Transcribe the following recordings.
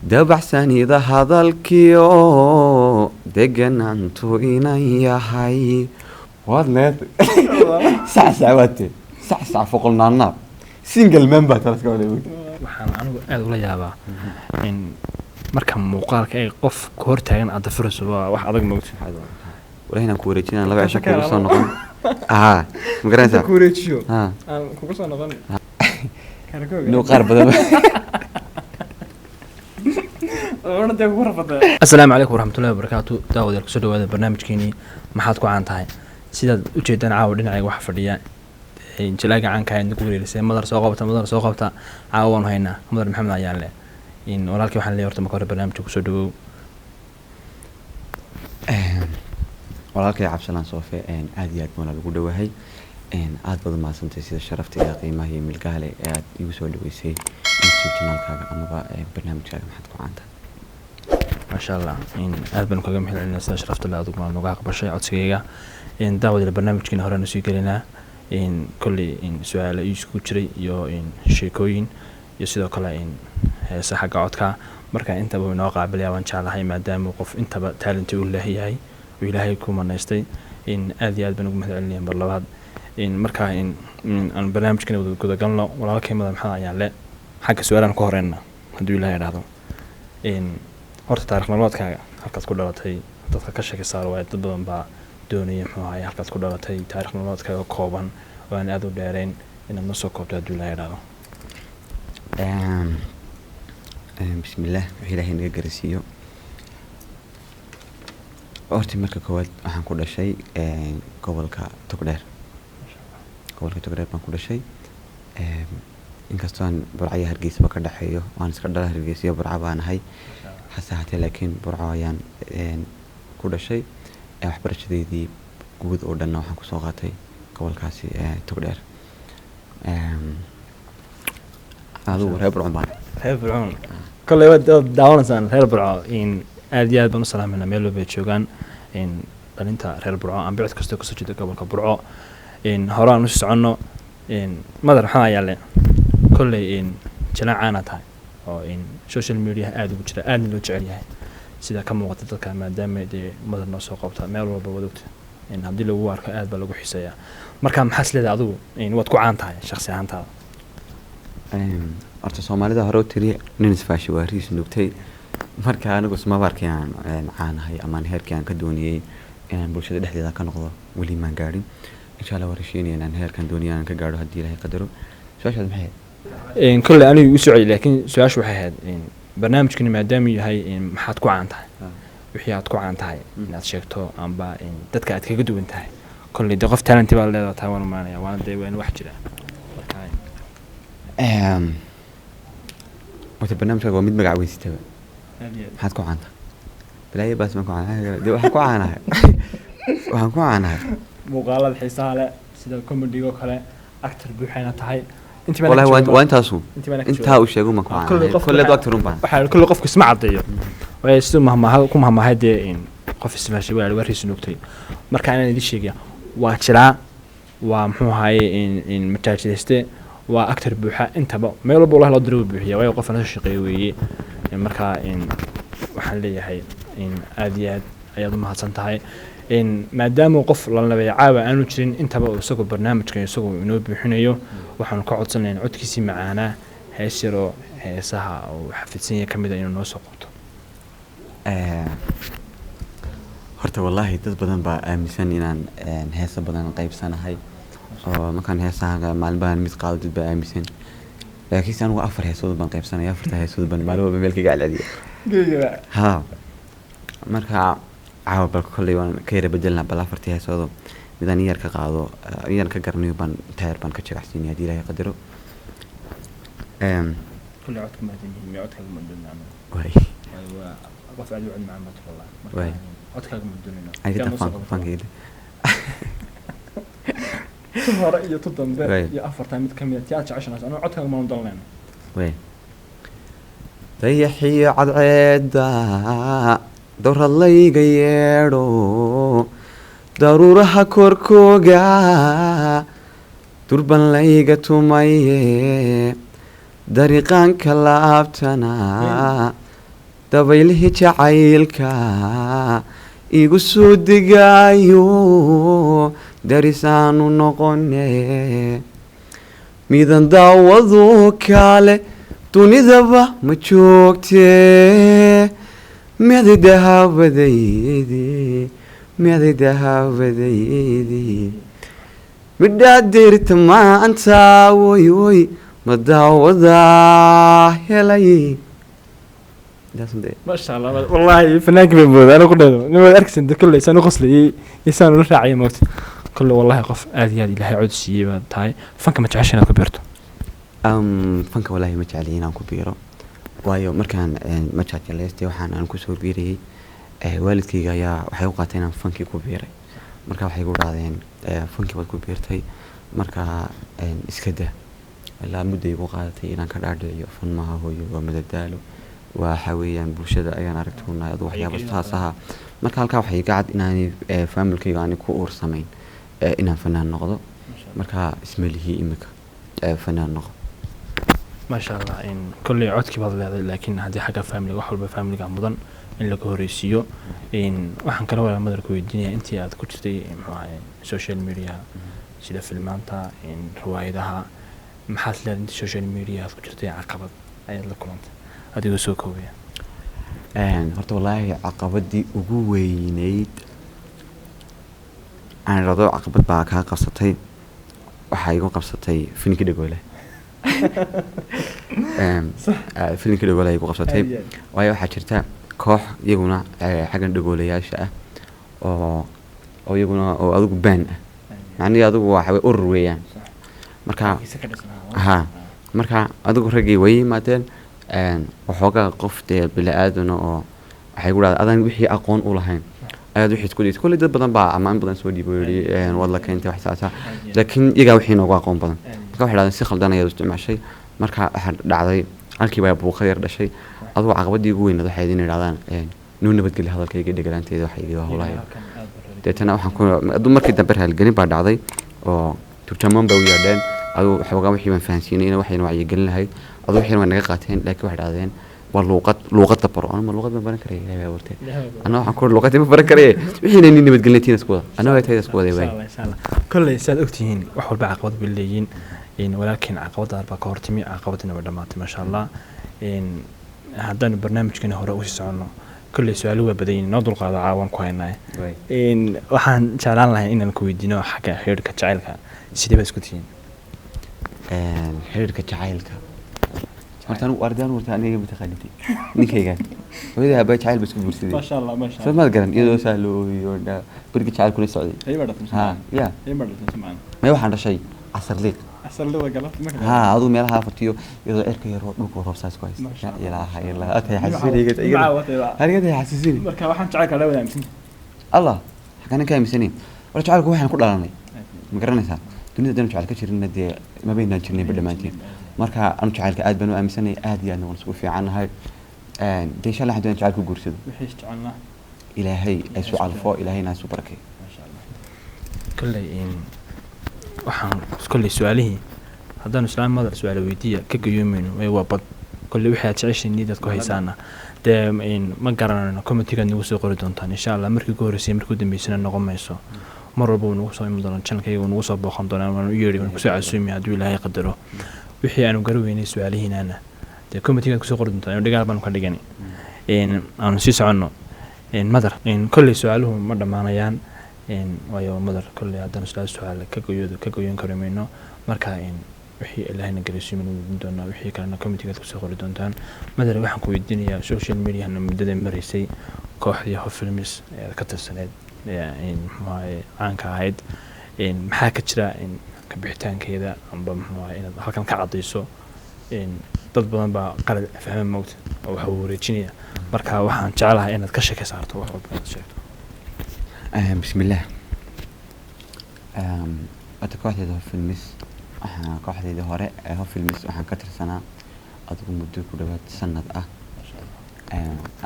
dabacsanida hadalkiyo deganaantu inan yahay waad leeday sacsaawate sacsac foqolnaanaab single member talaska wada waxaan anigu aad ula yaabaa in marka muuqaalka ay qof ka hortaagan aad dafirayso waa wax adag moogta walahi inaan ku wareejinaan laba cisho kugu soo noqon aha ma garanaysaa ku wareejiyo ha aan kugu soo noqon noo qaar badan asalaamu calaykum waraxmatullahi wabarakaatu daawadayaal kusoo dhawaada barnaamijkeenii maxaad ku caan tahay sidaad ujeedaan caawa dhinacayga waxa fadhiya jalaaga caanka ahayd nagu wareerisay madar soo qabta caawa waanu haynaa madar maxamed ayaan leh walaalkii waxaan leeyahay horta marka hore barnaamijka kusoo dhawow walaalkay cabsalaan soofe aad iyo aad baan lagu dhawahay aad baad maasantay sida sharafta iyo qiimaha iyo milgaha leh ee aad igu soo dhaweysay YouTube channelkaaga amaba barnaamijkaaga maxaad ku caan tahay maasha allah aad baan kaga mahadcelinaa sida sharafta leh adigu maan uga aqbashay codsigayga daawadayla barnaamijkeena horena sii gelinaa kolley su-aalo isku jiray iyo sheekooyin iyo sidoo kale heesa xagga codka marka intaba inoo qaabilaya waan jeclahay maadaama qof intaba talenti u leeyahay oo ilaahay ku manaystay aad iyo aad baan ugu mahadcelinayaa mar labaad marka aan barnaamijkeena wada gudagalno walaalkay madar maxamed ayaan le xagga su-aalaan ku horeyna hadduu ilaahay idhaahdo horta taarikh nololeedkaaga halkaad ku dhalatay dadka ka shaki saaro waaye dad badan baa doonaya muxuu ahaye halkaad ku dhalatay taarikh nololeedkaaga kooban oo aan aada u dheerayn inaad noo soo koobto hadduu ilaahay idhaahdo bismillaah wixii ilaahay naga garasiiyo horta marka koowaad waxaan ku dhashay gobolka togdheer baan ku dhashay inkastoo aan burco iyo hargeysaba ka dhexeeyo waan iska dhala hargeysa iyo burco baan ahay hase haatee laakiin burco ayaan ku dhashay waxbarashadeydii guud oo dhanna waxaan kusoo qaatay gobolkaasi togdheer adigu reer burcon baan reer burcon kolley waad daawanaysaan reer burco aad iyo aad baan u salaamayna meel walba ay joogaan dhalinta reer burco aan bicid kastoo kasoo jeeda gobolka burco hore aan usii soconno madar maxaa ayaa le kolley jalaan caana tahay oo social media aada ugu jira aadna loo jecel yahay sidaa ka muuqata dadka maadaama dee madar noo soo qabta meel walba wadogta haddii lagu arko aad baa lagu xiiseeyaa marka maxaas leedahay adigu waad ku caan tahay shaksi ahaantaada horta soomaalida hore u tiri nin isfaashi waa riis nugtay marka anigu ismaba arkay aan caanahay amaan heerkii aan ka dooniyey inaan bulshada dhexdeeda ka noqdo weli maan gaadhin insha allah waan rasheynaya inaan heerkaan dooniyay aan ka gaadho haddii ilaahay qadaro su-aashaad maxay ahayd kolley anigu igu socday laakiin su-aashu waxay ahayd barnaamijkani maadaama yahay maxaad ku caan tahay wixii aad ku caan tahay inaad sheegto amba dadka aad kaga duwan tahay kolley dee qof talenti baad leedahay taa waan imaanaya waana dee waan wax jira horta barnaamijkaaga waa mid magac weysitaba maxaad ku caan tahay bilaayo baas maan ku caan dee waxaan ku caanahay muuqaalada xiisaha leh sida comedy-go kale actor buuxayna tahay wallahi waa intaasu intaa uu sheego maan ku caanahay kolley actor un baan waxaa kolley qofka isma caddeeyo waayo siduu ku mahmaahay dee qof ismaashay waa riis nugtay marka inaan idin sheegaya waa jiraa waa muxuu ahaye majaajidayste waa actor buuxa intaba meel walba wallahi loo diro wuu buuxiya waayo qof aan shaqeeyo weeye markaa waxaan leeyahay aad iyo aad ayaad u mahadsan tahay maadaama qof lalabeeya caawa aanu jirin intaba isagoo barnaamijka isagoo inoo buuxinayo waxaanu ka codsanayn codkiisii macaanaa hees yaroo heesaha oo xafidsan yahay ka mid a inuu noo soo qabto horta wallaahi dad badan baa aaminsan inaan heesa badan qaybsanahay oo markaan heesaha maalin baan mid qaado dad baa aaminsan laakiinse anigu 4 heesood baan qaybsanaya 4 heesood baan maalin walba meel kaga celceliya ha marka caawa bal kolley waan ka yara bedelnaa bal 4 heesood midaan yar ka qaado yar ka garanayo baan taayir baan ka jeclaysiinaya haddii ilaahay qadaro كل عودك ما تنهي عودك من الدنيا واي رفع الوعد مع ما والله واي عودك من الدنيا هاي تفهم كده ثم رأي تضم يا أفر تامد كمية تياتش عشان أنا عودك ما نضلنا واي ريحي عضعدا دور الله يغيرو ضرورها كوركوغا دربان لايغا تومايه dariiqaanka laabtana dabaylihii jacaylka igu soo degaayo darisaanu noqone midan daawado kale dunidaba ma joogtee miday dahaabadaydi midhaa deerta maanta woy woy ma daawadaa helay ما شاء الله والله فنان كبير بود انا كله ما اركس انت كله سنه قصلي يسان له راعي موت كله والله قف عادي هذه لها عود شيء تاي فانك ما تعيش انا كبرت fanka walaahi ma jecli inaan ku biiro waayo markaan ma jeclaystay waxaan aan ku soo biiriyay waalidkayga ayaa waxay u qaateen inaan fankii ku biiray marka waxay ku dhaadeen fankii baad ku biirtay marka iska daa ilaa muddo igu qaadatay inaan ka dhaadhiciyo fan maaha hooyo waa madadaalo waxa weeyaan bulshada ayaan aragtuunay adoo waxyaabo taas aha marka halka waxay iga cad inaan familkayga aan ku uursamayn inaan fanaan noqdo marka ismalihi imika fanaan noqdo ما شاء الله ان كل عودك بعض لكن هذه حاجه فاميلي wax walba family mudan in laga horeysiyo in waxaan kala wada madarku weydiinaya intii aad ku jirtay maxaa social media sida filmaanta in riwaayadaha maxaad leedahay social media aad ku jirtay caqabad ayaad la kulantay adigoo soo koobaya horta wallaahi caqabadii ugu weynayd aan rado caqabad baa ka qabsatay waxa igu qabsatay finkii dhagoole filimkii dhagoole igu qabsatay waayo waxaa jirta koox iyaguna xaggan dhagoolayaasha ah oo iyaguna oo adigu baan ah macnihii adigu waxa urur weeyaan marka marka adigu raggii way yimaadeen waxoogaa qof dee bili-aadana oo waxay ku dhahda adaan wixii aqoon u lahayn ayaad wixii isku dhigtay kolley dad badan baa ammaan badan soo dhiibo yidhi waad la keentay wax saasa laakiin iyagaa wixii noogu aqoon badan marka waxay dhahdeen si khaldan ayaad isticmaashay marka waxaa dhacday halkii baa buuqa yar dhashay adigu caqabadii ugu weynaad waxay idin idhahdaan nuu nabadgeli hadalkayga dhegalaanteeda waxa iga howlahay deetana waxaan markii dambe raalgelin baa dhacday oo turjamaan baa u yaadheen aduu xoogaa wixii baan fahansiinay in waxayna wacyigelin lahayd aduu wixii way naga qaateen laakiin waxay dhahdeen waa luuqadda baro anuma luuqad ma baran karaya ilaahay baa wartay anaa waxaan ku luuqadda ma baran karaya wixiina nin nabadgelintiina isku wada anaa way tayda isku waday waay kolley saad ogtihiin wax walba caqabad bay leeyihiin in walaakiin caqabada baa ka hortimi caqabadina way dhamaatay ma sha Allah in haddaan barnaamijkeena hore u sii socono kolley su'aalo waa badan yihiin noo dulqaado caawin ku haynaa in waxaan jeclaan lahayn inaan ku weydiino xagga xiriirka jacaylka sidee ba isku tihiin xiriirka jacaylka horta anigu ardaan warta aniga mutaqaanintay ninkayga hooyada abaa jacayl ba isku guursaday ma sha Allah soo ma garan iyadoo saalo iyo bariga jacaylkuna socday ay badhatay ha ya ay badhatay samaan ma waxaan dhashay casar liiq asal loo galabta ma ha aduu meelaha fatiyo iyadoo cirka yar oo dhulka roobsaas ku haysta ilaaha ilaaha atay xasuusinayga aniga xasuusin marka waxaan jacaylka la wadaagsan Allah xaqana ka aaminsanay wala jacaylku waxaan ku dhalanay ma garanaysaa dunida dhan jacayl ka jirina dee ma baynaan jirnay badhamaantiin marka anu jacaylka aad baan u aaminsanay aad iyo aadna waan isku fiicannahay dee insha Allah haddaan jacayl ku guursado wixii jecelnaa ilaahay ay soo calfo ilaahayna soo barakay ma sha Allah kolley in waxaan kolley su'aalihii haddaan islaam madar su'aalo weydiiya ka gayoomayno way waa bad kolley wixii aad jeceshiin nidaad ku haysaana dee in ma garanayno commentigaad nagu soo qori doontaan insha Allah markii ugu horreysay markii u dambeysana noqon mayso mar walba uu nagu soo iman doonaa channelkayga uu nagu soo booqan doonaa waan u yeedhi waan kusoo casuumi hadduu ilaahay qadaro wixii aanu garaweynay su'aalihiinaana dee commentigaad kusoo qori doontaan inu dhigaal baanu ka dhigani aanu sii soconno madar kolley su'aaluhu ma dhammaanayaan waayo madar kolley haddaan su'aal ka goyon kari mayno marka wixii ilaahayna garasiiman weydiin doonaa wixii kalena commentigaad kusoo qori doontaan madar waxaan ku weydiinayaa social mediahana muddada maraysay kooxdii hofilmis ee ka tirsaneed caanka ahayd maxaa ka jira ka bixitaankeeda amba muxuu inaad halkan ka cadayso dad badan baa qalad fahma moogta oo waxa uu wareejinaya marka waxaan jecelahay inaad ka sheekay saarto wax walba inaad sheegto bismillaah ata kooxdeeda hofilmis kooxdeeda hore ee hofilmis waxaan ka tirsanaa adigu muddo ku dhawaad sanad ah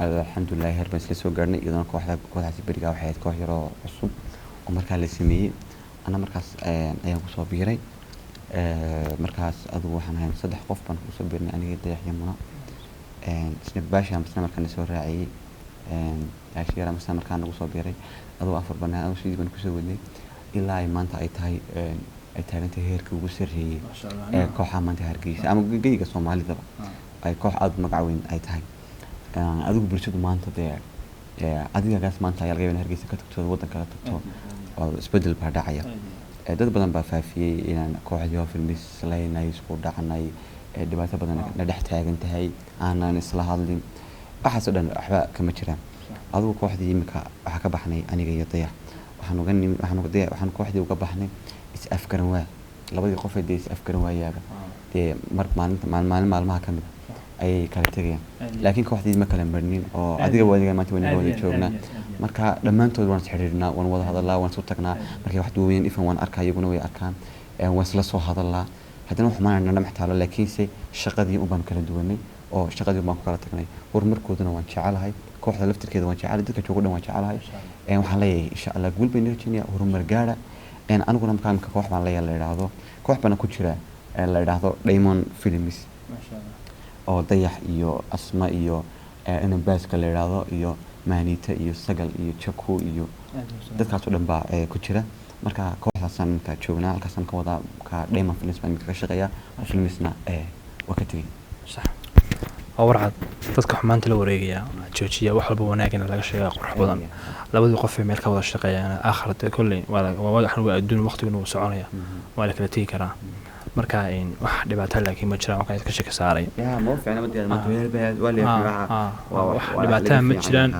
alxamdulilah heer baan isla soo gaarnay iyadoo kooxdaasi berigaa waxay ahayd koox yaroo cusub oo markaa la sameeyey ana markaas ayaan kusoo biiray markaas adigu waxaan ahayn 3 qof baan kusoo biirnay aniga dayax iyo muna isna baasha masna markaan soo raaciyay yaashiyara masna markaan ugu soo biiray adoo afar banaan oo sidii baan ku soo wadnay ilaa ay maanta ay tahay ay taagantay heerka ugu sarreeyay kooxaha maanta Hargeysa ama geyga Soomaalida ay koox aad magac weyn ay tahay adigu bulshadu maanta adiga gaas maanta ayaa laga yaabaa Hargeysa ka tagto waddanka ka tagto oo isbedel baa dhacaya dad badan baa faafiyay inaan kooxdii filmis leenay isku dhacnay dhibaato badan la dhex taagan tahay aanan isla hadlin waxaas oo dhan waxba kama jiraan adigu kooxdii imika waxa ka baxnay aniga iyo Dayax waxaan kooxdii uga baxnay is afgaran waa labadii qof ee is afgaran waayaaba maalmaha kamid ay kala tagayaan laakiin kooxdii ma kala marnin oo adiga wadiga maanta wada joognaa marka dhamaantood waan xiriirnaa waan wada hadalnaa waan soo tagnaa markay wax duwayeen ifan waan arkaa iyaguna way arkaan waan isla soo hadalnaa haddana wax maana dhamac taalo laakiinse shaqadii u baan kala duwanay oo shaqadii baan ku kala tagnay horumarkoodana waan jecelahay kooxda laftirkeeda waan jecelahay dadka jooga dhan waan jecelahay waxaan leeyahay insha Allah guul bay nirjinaya horumar gaara aniguna markaan koox baan la yiraahdo koox bana ku jira la yiraahdo Diamond Films oo Dayax iyo Asma iyo inaan baaska la yiraahdo iyo Maanita iyo Sagal iyo Chaku iyo dadkaas oo dhan baa ku jira marka kooxdaasaan ka joognaa halkaasaan ka wada ka Diamond Films baan ka shaqeeyaa filmsna waa ka tagay sax warcad dadka xumaanta la wareegaya joojiya wax walba wanaagina laga sheegaa qurux badan labadii qof ee meel ka wada shaqeeyaan aakhirada kulli waa waxaan adduun waqtigu uu soconaya waa la kala tagi karaa marka wax dhibaato laakiin ma jiraan waxay ka shaki saaray ma fiicna badiyada ma weerbaad wali wax dhibaato ma jiraan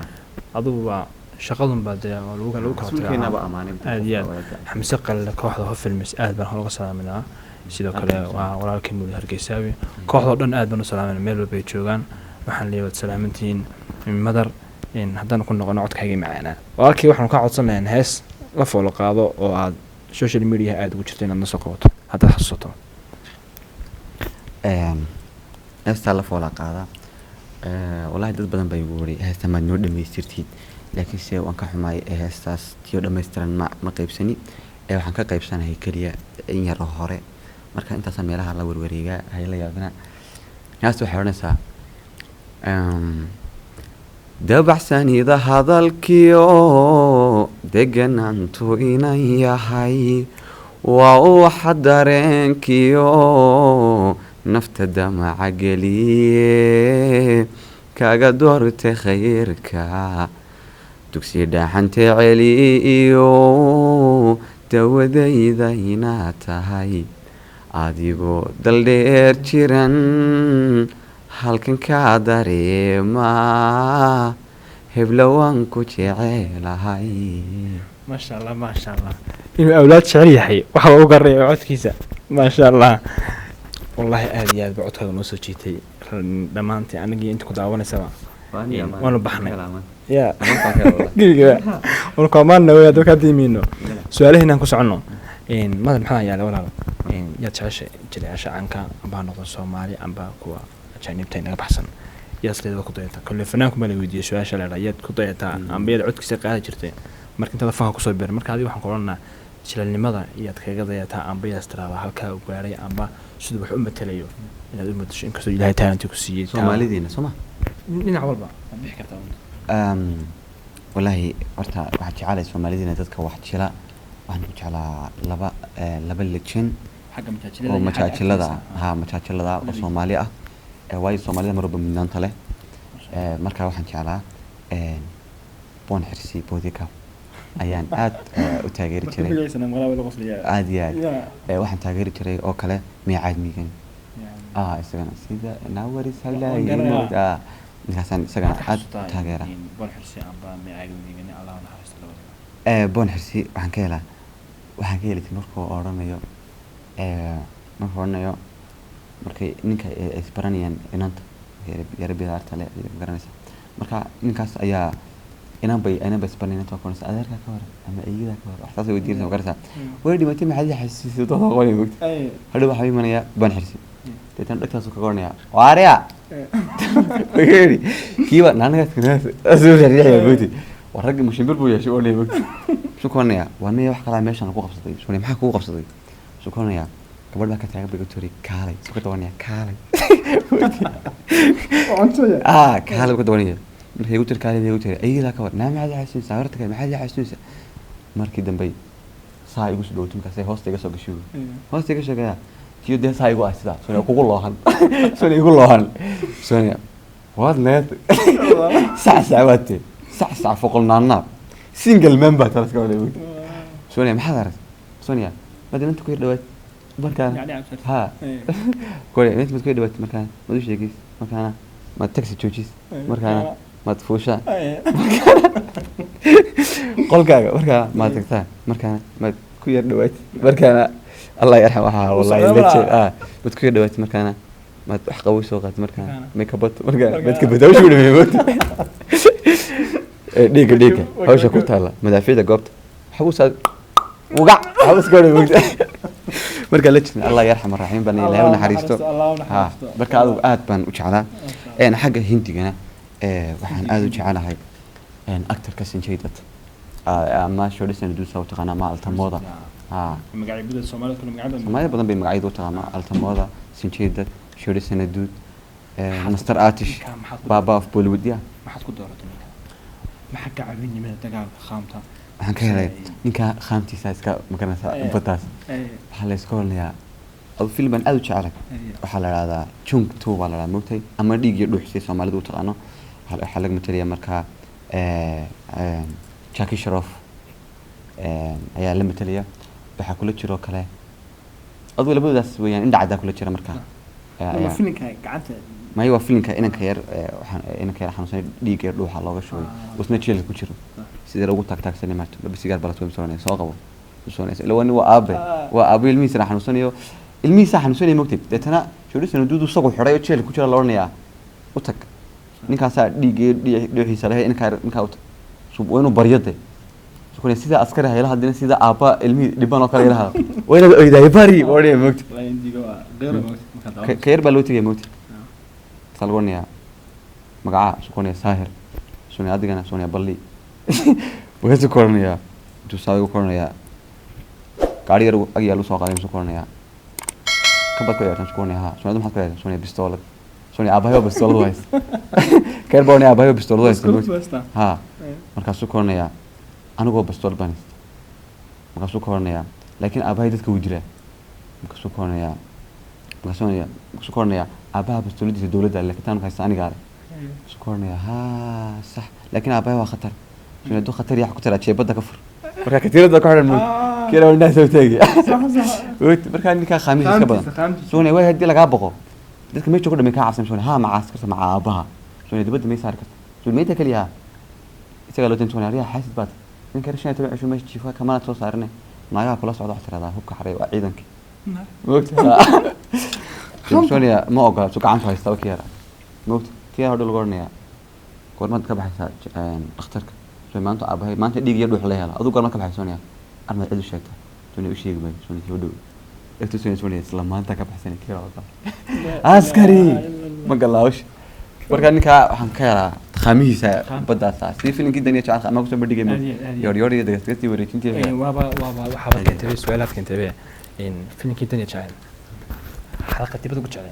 adugu waa shaqadun baad lagu kala tagaa xamse qal kooxda films aad baan hooga salaaminaa sidoo kale waa walaalkii Muudi Hargeysaawi kooxda dhan aad baan u salaaminaa meel walba ay joogaan waxaan leeyahay salaamintiin madar haddaan ku noqono codkayga macaana walaalkii waxaan ka codsanayaa hees la foolo qaado oo aad social media aad ugu jirtay inaad soo qabato hadda xasuusto heesta la foolo qaada wallahi dad badan bay ugu wariyay heesta ma noo dhameystirtid laakiin se waan ka xumaay heestaas tiyo dhameystiran ma qaybsani waxaan ka qaybsanahay kaliya in yar hore marka intaas meelaha la warwareega hay la yaabna heesta waxay oranaysaa dabacsanida hadalkiyo deganantu inan yahay waa waxa dareenkiyo nafta damaca geliye kaga doortay khayrka dugsi dhaxanta celiyo dawadayda inaad tahay adigoo daldheer jiran halkan ka dareema heblawan ku jecelahay ما شاء الله ما شاء الله إنه أولاد شعري حي وحوا وقري عود كيسة ما شاء الله والله هذه بعود هذا نص شيء لما أنت أنا جي أنت كنت عاوني سوا وأنا بحنا يا قل والكمان نويا دوك هذي منه سؤاله هنا نقص عنه إن ما محا يا ولا إن يتعش جري عشاء عنك أبغى نقطة سومالي أبغى كوا عشان نبتين بحسن يصل إذا كنت كل فنانكم اللي ودي شو عشان الرجال كنت أم بيد عود كيسة قاعد جرتين marka inta faan ku soo beer marka hadii waxaan qoranaa jilalnimada iyo kaga dayataa amba yastrada halka uu gaaray amba sidoo wax u matalayo inaad u madasho in kasto Ilaahay taanti ku siiyay Soomaalidiina Soomaa dhinac walba bixi kartaa wallahi horta waxa jecelahay Soomaalidiina dadka wax jila waxaan ku jeclaa laba lejan xagga majaajilada majaajilada oo Soomaali ah way Soomaalida marba midnanta leh marka waxaan jeclaa Boon Xirsi Boodika ayaan aad u taageeri jiray aad waxaan taageeri jiray oo kale miicaad miigan isagana sida naawaris halaayiin ninkaasaan isagana aad taageera Boon Xirsi amba miicaad miigan Allah naxariisto Boon Xirsi waxaan ka helay markuu oranayo markay ninka isbaranayaan inanta yarabida artale garanaysa marka ninkaas ayaa inaan bay isbarnayna too koonaysa adeerka ka hor ama eeyada ka hor waxtaas way diirsan garaysa way dhimatay maxay xasiisay dad qoray moogta hadhow waxa imanaya Boon Xirsi deetan dhagtaas ka goornaya waariya weeri kiiba naanaga asoo riixaya moogta warag mushimbir buu yeeshay oo leeyahay moogta soo koonaya waa meel wax kala meeshan ku qabsaday soo maxaa ku qabsaday soo koonaya gabadh baa ka taagan bay ugu tiri kaalay soo ka dawanaya kaalay cuntada kaalay ugu dawanaya markay igu tiri kaalay igu tiri ayida ka war naa maxaad xasuusaa horta kale maxaad xasuusaa markii dambe saa igu soo dhawtay markaas hoosta iga soo gashay hoosta iga sheegaya tiyo dee saa igu ah sidaa soo kugu loohan soo igu loohan soo waad leed saacwaate sac foqolnaana single member taas ka wada soo maxaad arag soo بدل أنت كوير دوت مركان ها كوير أنت متكوير دوت مركان ما دوش يجيس مركانا ما تكسي تشوجيس مركانا ما تفوشا قل كذا مركانا ما تكتا مركانا ما كوير دوت مركانا الله يرحمها والله يلتش بتكوير دوت مركانا ما تحقوي سوقات مركانا ميكابات مركانا ما تكبدوش ولا ميموت ديك هوش كنت هلا مدافع ده قبت حبوس وقع حبوس قولي وقت marka la jin Allah yarxam raxiim baan ilaahay una xariisto ha marka aad baan u jeclaa xagga hindigana waxaan aad u jecelahay actor-ka Sanjay Dutt ama shoodhisan duu soo taqaana ma altamooda magacyada Soomaaliyeed kala magacyada Soomaaliyeed badan bay magacyada u taqaana altamooda Sanjay Dutt shoodhisan duu Mr. Atish Baba of Bollywood maxaad ku dooratay maxaa ka caawinimada dagaalka khaamta waxaan ka helay ninka khaamtiisa iska maganaysa badaas waxaa la iska hornayaa adu film baan aad u jeclay waxaa la yidhahdaa Chung 2 baa la yidhahdaa moogtay ama dhiig iyo dhuuxsay Soomaalidu u taqaano waxaa laga mataliya markaa Jackie Shroff ayaa la mataliya waxaa kula jiro kale adu labadaas weeyaan indha caddaa kula jira markaa ama filinka gacanta ما هو فيلم كأنك خير إنك خير حنوسني ديك يروح على الله شوي وسنا تشيل كوشرو سيد لو قلت تاك سنة مرت بس يقال بلا توي مسواني ساقوا مسواني لو إنه وأبي الميس راح حنوسني الميس راح حنوسني مكتب ده أنا شو لسه ندودو ساقوا حرايو تشيل كوشرو الله ورنيا وتك إنك هسا ديك حسابه إنك أوت شو وينه بريده شو كنا سيدا أسكره هيلا هدينا سيدا أبا المي لبنا كله لها وينه إذا يباري ورنيا مكتب غير بلوتي مكتب salgoonaya magaca sukoonaya saahir suunia adigana suunia balli wuxuu koornaya intuu saagu koornaya gaari yar ag yaalo soo qaaday muxuu koornaya kabad ku yeertan sukoonaya ha suunia maxaad ku yeertan suunia pistoolad suunia abayo pistoolad ways keer boonaya abayo pistoolad ways ha markaasuu koornaya anigoo pistoolad baan markaasuu koornaya laakiin abayo dadka wuu dilaa markaasuu koornaya markaasuu koornaya أباها بستولدي في دولة اللي كتان كايساني قال سكورني ها صح لكن أباها هو خطر شنو دو خطر يحكوا ترى شيء بدك كفر بركة كثير ده كهر الموت كده والناس بتيجي صح بركة إني كان خامس كبر شوني وين هدي لك أبغى ده كمية شغل ميكا عاصم شوني ها مع عسكر مع أباها شوني ده بده ميسار كت شو الميتة كليها يتقالوا تنتوني ريها حاسس بات إن كرشنا تبع شو ماشي تشوفها كمان توصارني نايا كل صعود أحتر هذا هو كحري وعيدنك وقت شوني ما أقول سوق عن شوي استوى كيرا موت كيرا هذا الغرنيا قول ما تكبح اخترك شوي ما أنت أبهي ما أنت ديجي يروح ليها أذو قال ما كبح شوني أنا أدو شيء شوني وشيء قبل شوني يودو إفتو شوني سلام ما أنت كبح سني كيرا عسكري ما قال لاوش بركان كا حنكيرا خميس بدأ ساعة سيفين كده نيجي عارف ما كنت بدي جيم يوري ده كتير وريتين تي وابا حاولت انتبه سؤالات كنت انتبه إن فين كده نيجي حلقة تبي تقول شغلة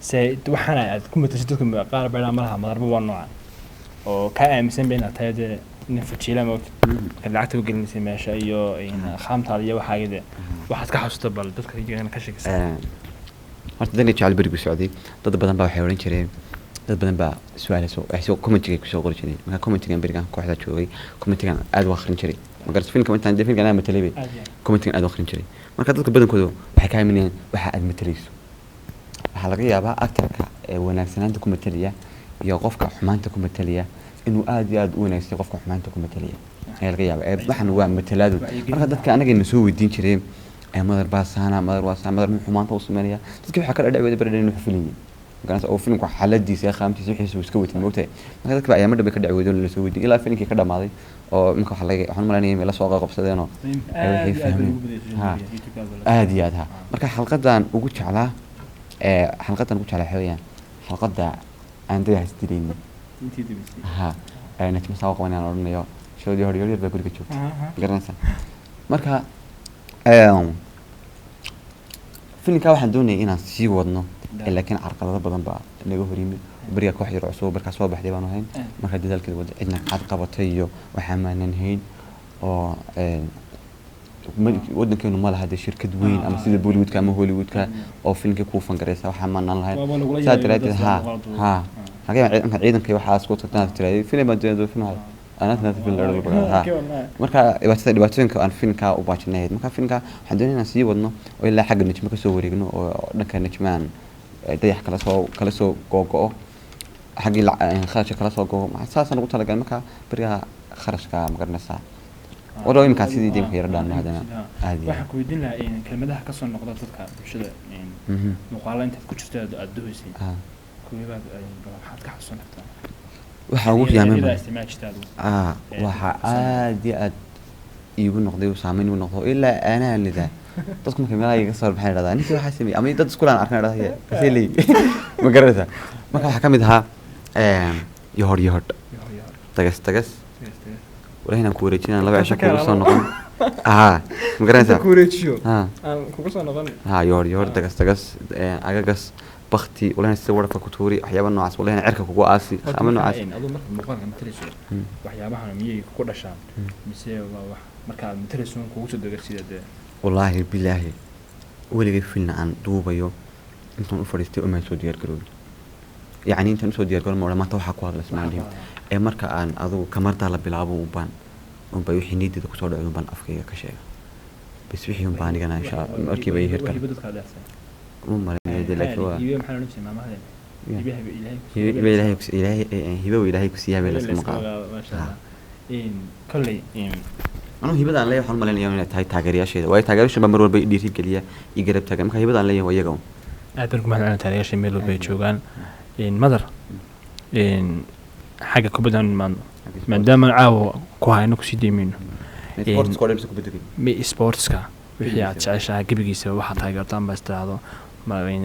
سيد وحنا كم تجدكم قارب على ملها مضرب والنوع وكائن مسمى بينها تيجي نفتشيله موت كالعكس وقل نسمى شيء إن خامت عليه وحاجة واحد كحوس تبل تذكر يجي أنا كشك هرت دنيا تعال بريق السعودي ضد بدن بقى حيوانين كريم ضد بدن بقى سؤال سو كومنتي كسو قول كذي ما كومنتي كان بريقان كواحد شوي كومنتي كان أدو آخرين كذي ما قررت فين كومنتي عندي فين أنا متلبي كومنتي كان أدو آخرين كذي ما كنت بدن كذو وحكاية منين وحق متليس وحلقية بقى أكتر وناكسنانتكم متلية يوقفك حمانتكم متلية إنه آد وناكس يوقفك حمانتكم متلية هي الغية بقى بحن هو متلادو مرة دتك أنا جن نسوي الدين كريم مدر باس هنا مدر واسع مدر من حمان توصل مالية تذكر حكر أدعي بدر إنه حفلية كانت أو فيلم حالات دي سيا خامتي سيحس وسكوت الموتى ما كذا كبا يمر بكرة عودون اللي سوي دي إلا فيلم كذا ماضي أو ممكن حلاقي إحنا ملاني ملا سواقة قبصة دينه أي فهم ها هذا مركا حلقة دان وقولش على حلقة دان وقولش على حويان حلقة دا عندي هستيرين ها نتي مساوقة وانا نورنا يا شو دي هوري بقول كتشوف قرنسا مركا filimkaa waxaan doonayay inaan sii wadno laakiin carqalado badan baa naga hor yimid beriga koox yar cusub markaa soo baxday baan ahayn markaa dadaalkeeda wada cidna cad qabatay iyo waxaa maanan hayn oo waddankeenu ma laha dee shirkad weyn ama sida bollywoodka ama hollywoodka oo filimkii kuu fangaraysa waxaa maanan lahayn saa daraadeed markaa ciidanka waxaas ku tagtaan tiraay filim baan doonay film marka dhibaatooyinka aan filimkaa u baajinayd marka filimkaa waxaan doonay inaan sii wadno oo ilaa xagga najmo kasoo wareegno oo dhanka najmaan dayax kala soo googo-o xaggii kharashka kala soo googo saasaan ugu talagalay marka berigaa kharashka magaranaysaa walow iminkaa sidii diimka yara dhaanno haddana aad waxaan ku weydiin lahaa kelmadaha kasoo noqda dadka bulshada muuqaala intaad ku jirto aad duhaysay kuwibaad waxaad ka xasuusan kartaa waxaa ugu fiican waxaa aad iyo aad iigu noqday saameyn igu noqdo ilaa anaa lidaa dadku markay meelaha iga soo baxay dhahdaa ninkii waxaa sameeyey ama dad iskuulaan arkan dhahdaa kasee leey ma garanaysaa marka waxaa ka mid ahaa yohodh tagas walahi inaan ku wareejinaan laba cisho kugu soo noqon ma garanaysaa ku wareejiyo aan kugu soo noqon yohodh tagas agagas bakti walahi sida warka ku tuuri waxyaabo noocaas walahi cirka kugu aasi ama noocaas aduu marka muuqaalka matarayso waxyaabahan miyay ku dhashaan mise waa wax marka aad matarayso kugu soo dega sida dee wallaahi bilaahi weligay filna aan duubayo intaan u fadhiistay umaan soo diyaar garoobin yacni intaan usoo diyaar garoobin maanta waxaa ku hadla ismaandhiin ee marka aan adugu kamartaa la bilaabo unbay wixii niyadeeda kusoo dhacay unbaan afkayga ka sheega bas wixii unbaa anigana insha markiiba ii hirka hibo ilaahay ku siiyaa baa lasma qaado kolley anuu hibadaan leeyahay waxaan malaynayaa inay tahay taageerayaasheeda waayo taageerayaashan baa mar walba dhiiri geliya iyo garab taagan marka hibadaan leeyahay waa iyaga un aad baan ku mahadcelinayaa taageerayaasha meel walba ay joogaan madar xagga kubaddan maadaama caawa ku hayno kusii deymayno sportska wixii aad jeceshahay gebigiisa waxaad taageertaan baa istiraahdo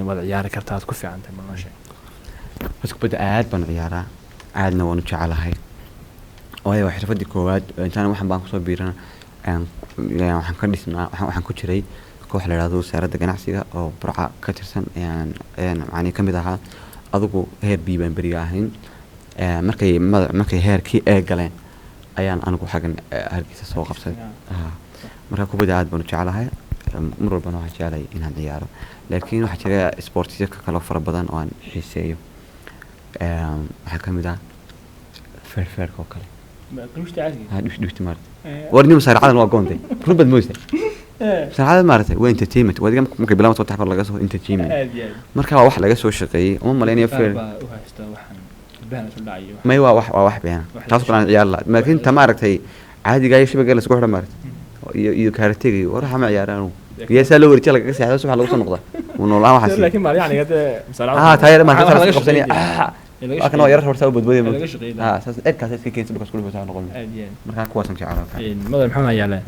wada ciyaari kartaa aad ku fiican tahay ma noo sheeg kubadda aad baan ciyaaraa aadna waan u jecelahay waayo waa xirfadii koowaad intaan waxan baan kusoo biirana waxaan ka dhisnaa waxaan ku jiray koox la yidhahdo wasaaradda ganacsiga oo burca ka tirsan macanii ka mid ahaa adigu heer b baan beriga ahayn markay heerkii ee galeen ayaan anigu xaggan hargeysa soo qabsaday marka kubadda aad baan u jecelahay mar walbana waxaan jecelahay inaan ciyaaro laakiin waxaa jira sportsyo kale fara badan oo aan xiiseeyo waxaa ka mid ah feerka oo kale dhushti maarata warnimo saarcadan waa goontay runbad mooysa saarcadan maarata waa entertainment wadiga markay bilaabanta wata kor laga soo entertainment marka waa wax laga soo shaqeeyey uma malaynayo feer may waa wax beena taas kulaan ciyaar la laakiin ta maaragtay caadiga iyo shabaga la isku xidhan maarata iyo kaaratega iyo war xama ciyaaraan geesaa loo warjiya lagaga seexdo subax lagu soo noqda uu noolaa waxaas laakiin maal yani hada taayar ma ka qabsanaya akana yar horta u badbaday saas edkaas iska keensan dhulka isku dhuftaa noqon marka kuwaasan jecelahay madal maxaa yaala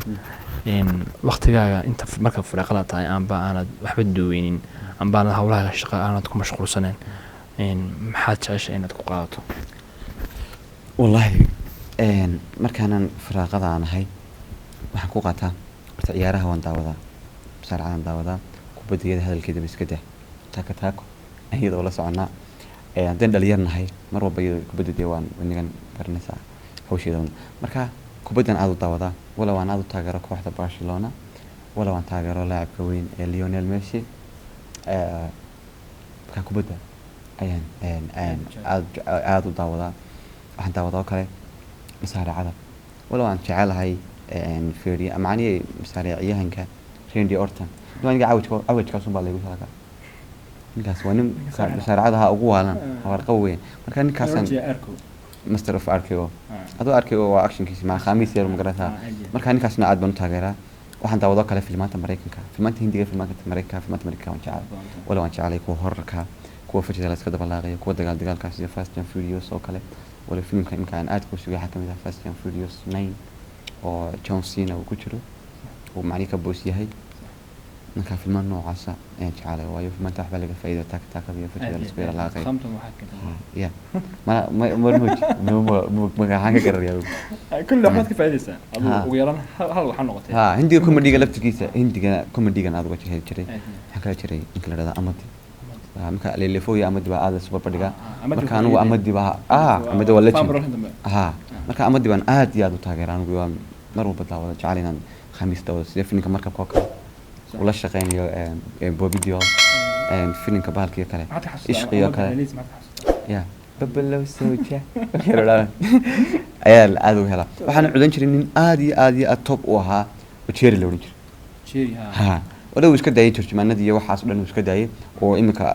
waqtigaaga inta marka firaaqada tahay aanba aanad waxba duweynin amba aanad hawlaha shaqo aanad ku mashquulsaneen maxaad jeceshahay inaad ku qaadato wallaahi markaanan firaaqada aan ahay waxaan ku qaataa horta ciyaaraha waan daawadaa saarcadan daawadaa kubadiyada hadalkeedaba iska dah taako iyadoo la soconaa haddaan dhalinyarnahay mar walba iyadoo kubadda dee waan inigan garanaysaa hawsheeda marka kubaddan aad u daawadaa walow aan aad u taageero kooxda barcelona walow aan taageero laacibka weyn ee lionel messi marka kubadda ayaan aad u daawadaa waxaan daawadaa oo kale masaaricada walow aan jecelahay fiiriya macnihii masaariicyahanka Randy Orton nimanka cawajkaas unbaa laygu talagalay ninkaas waa nin masaaricadaha ugu waalan warqab weyn marka ninkaasan master of RKO adoo RKO waa actionkiisa ma khamiis yar magarata marka ninkaasna aad baan u taageeraa waxaan daawadaa kale filmaanta Mareykanka filmaanta Hindiga filmaanta Mareykanka waan jecelahay wala waan jecelahay kuwa horarka kuwa fajida la iska dabalaaqay kuwa dagaalkaas iyo Fast and Furious oo kale wala filmka imkaan aad ku sugay xakamida Fast and Furious 9 oo John Cena uu ku jiro oo macni ka boos yahay marka filmaan noocaasa ayaan jecelahay waayo filmaanta waxbaa laga faa'iida taakada iyo fajida la isbeera laga qayb خمسة محاكم ya magaxaan ka garanayaa كل واحد كيف عايز ها. أبو ويران هل وحنا نقطة ha hindiga comedy-ga laftigiisa hindiga comedy-gan aad uga heli jiray waxaan kala jiray inka la dhahdaa amadi marka leelefooya amadi baa aad la super badhiga marka anigu amadi baa amadi waa legend ha marka amadi baan aad iyo aad u taageeraa anigu waa mar walba daawada jecel inaan khamiista wada sida filinka markabka oo kale ula shaqeynayo Bobby Diol filinka bahalkiyo kale ishqiyo kale ya babalow sooja ayaa aad u hela waxaan cudan jiray nin aad iyo aad top u ahaa oo Cherry la oran jiray شيء ha wada uu iska daayay turjumaanadii iyo waxaas oo dhan uu iska daayay oo imika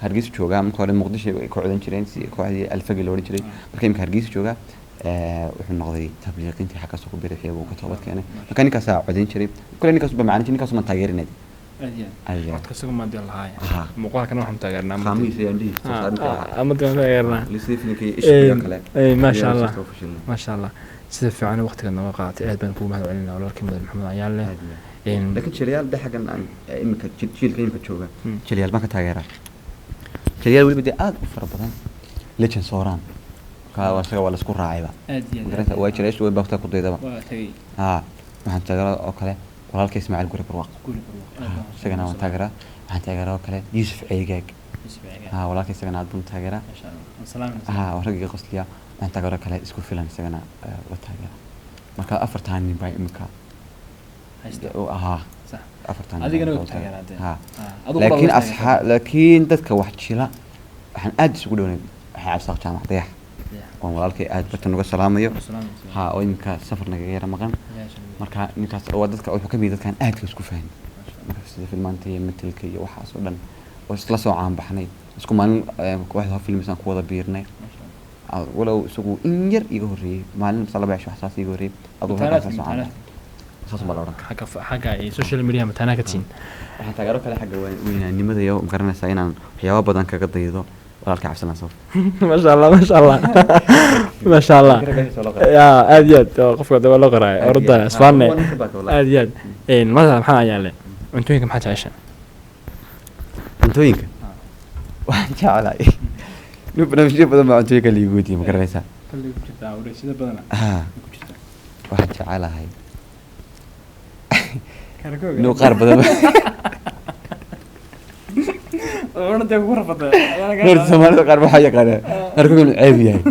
hargeysa jooga marka hore muqdisho ay ku cudan jireen si kooxdii alfagi la oran jiray marka imika hargeysa jooga wuxuu noqday tabliiqintii xagga soo ku biirixay uu ka toobad keenay marka ninkaas aa codayn jiray kule ninkaas ba macna ninkaas ma taageerinay أديان codka isaga ma dii lahaay ha muuqaalka waxaan taageernaa khamiis ayaan dhihi soo ama daan taageernaa lisii filimkii ishqiga kale ما شاء الله ما شاء الله sida fiican waqtiga naga qaatay aad baan kugu mahadcelinaa walaalkii mudan maxamed ayaan leh laakiin jilyaal dhaxagan aan imika jiilka imika jooga jilyaal baan ka taageeraa jilyaal weliba dee aad u fara badan legend sooraan ka wasaga waa la isku raacayba أديان garanta waa jiray way baaqta ku daydaba وتجي ha waxaan taageeraa oo kale walaalkay Ismaaciil Guri Barwaaq كل isagana waan taageeraa waxaan taageeraa oo kale Yuusuf Ceegaag ha walaalkay isagana aad baan taageeraa ما شاء الله السلام ha waragii qosliya waxaan taageeraa kale isku filan isagana la taageeraa marka afartaan nin baa imika oo ahaa صح afartaan هذه أنا تاجر ha هذا laakiin dadka wax jila waxaan aad isugu dhawnay waxay cabsaaq jaamac dayax oo walaalkay aad barta naga salaamayo ha oo imika safar naga yara maqan marka ninkaas waa dadka wuxuu ka mid dadkan aad ka isku fahmay marka sida filmaanta iyo metalka iyo waxaas oo dhan oo isla soo caan baxnay isku maalin kooxda filmisan ku wada biirnay walow isagu in yar iga horeeyay maalin salaba wax saas iga horeeyay aduu halkaas soo caan saas ma la oran xagga social media mataana ka tiin waxaan taageero kale xagga weynaanimada iyo garanaysaa inaan waxyaabo badan kaga daydo walaalka cabsanaa soo ما شاء الله ما شاء الله ما شاء الله يا أدياد قفك ده ولا قراءة أردنا أسفلنا أدياد إيه مثلا محل عيالي أنتوا كم حاجة عايشة cuntooyinka waxaan jeclahay inuu barnaamijyo badan baa cuntooyinka la igu weydiiyey ma garanaysaa كل كنت أوري سيدا بدنا ha waxaan jeclahay كاركوك inuu qaar badan أنا تبغى غرفة horta Soomaalida qaar waxaa yaqaanaa harkooga inuu ceeb yahay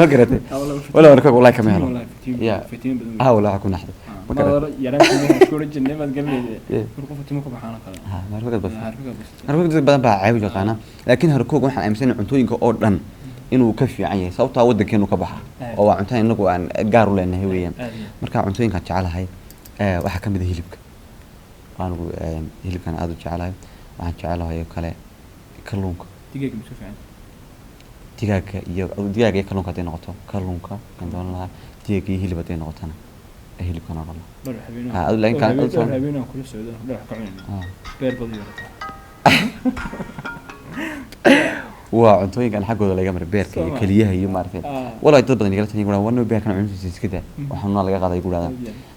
ma garatay wala harkooga wallahi kama helo يا. walaa ku naxdo ma garatay يا رب شكورا جنة ما تقول لي إيه. غرفة تمك بحالك ha harkooga bas هاركوك بس harkooga dad badan baa ceeb yaqaana laakiin harkooga waxaan aaminsanay cuntooyinka oo dhan inuu ka fiican yahay sababtaa waddankeenu ka baxa oo waa cunto inagu aan gaar u leenahay weeyaan marka cuntooyinkaan jecelahay waxaa ka mid ah hilibka anigu hilibkan aad u jecelahay waxaan jecelahay oo kale kalluunka دقيقة مسوي عندي digaaga iyo kalluunka hadday noqoto kalluunka kan doonan lahaa digaaga iyo hilib hadday noqotana hilibkan oo dhan بروح حبينا أقول لك كان- بروح حبينا كل السعودية بروح كعين بير بضيع waa cuntooyinkan xaggooda laga maray beerka iyo keliyaha iyo maaragtay walahi dad badan igala taniya guraan warno beerkan cuntiisa iska daa waxaana laga qaaday guraada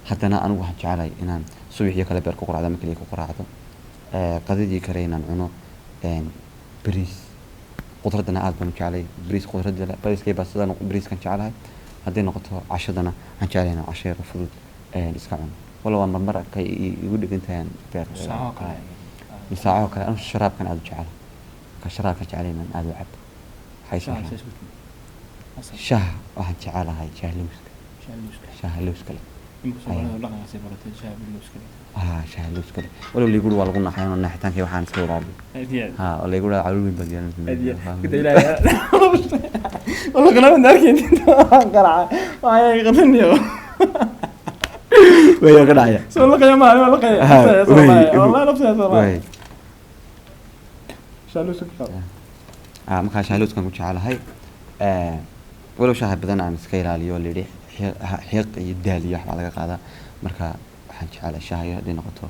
haddana anigu waxaan jecelahay inaan subaxiyo kale beer ku quraacdo ama keliya ku quraacdo qadadii kale inaan cuno bariis qudraddana aad baan u jeclay bariis qudradda bariiskay baa sidaan bariiskan jecelahay hadday noqoto cashadana waxaan jeclahay inaan casho yar oo fudud iska cuno wala waa marmar kay igu dhigan tahay beer saaco kale anu sharaabkan aad u jecelahay ka sharaabka jecelahay inaan aad u cabo shaah waxaan jecelahay shaah lowska leh shaah lowska leh walow layguri waa lagu naxay inuu naxitaankii waxaan iska ilaaliyo oo layguri calool weyn badiyaan والله قناة ناركين قرعة وهاي قنني way ka dhacaya والله قيا ما والله قيا والله نفسي والله شالو سكر markaa shaah lowskan ku jecelahay walow shaaha badan aan iska ilaaliyo lidhi xiiq iyo daal iyo waxbaa laga qaadaa marka waxaan jecelahay shaah iyo hadday noqoto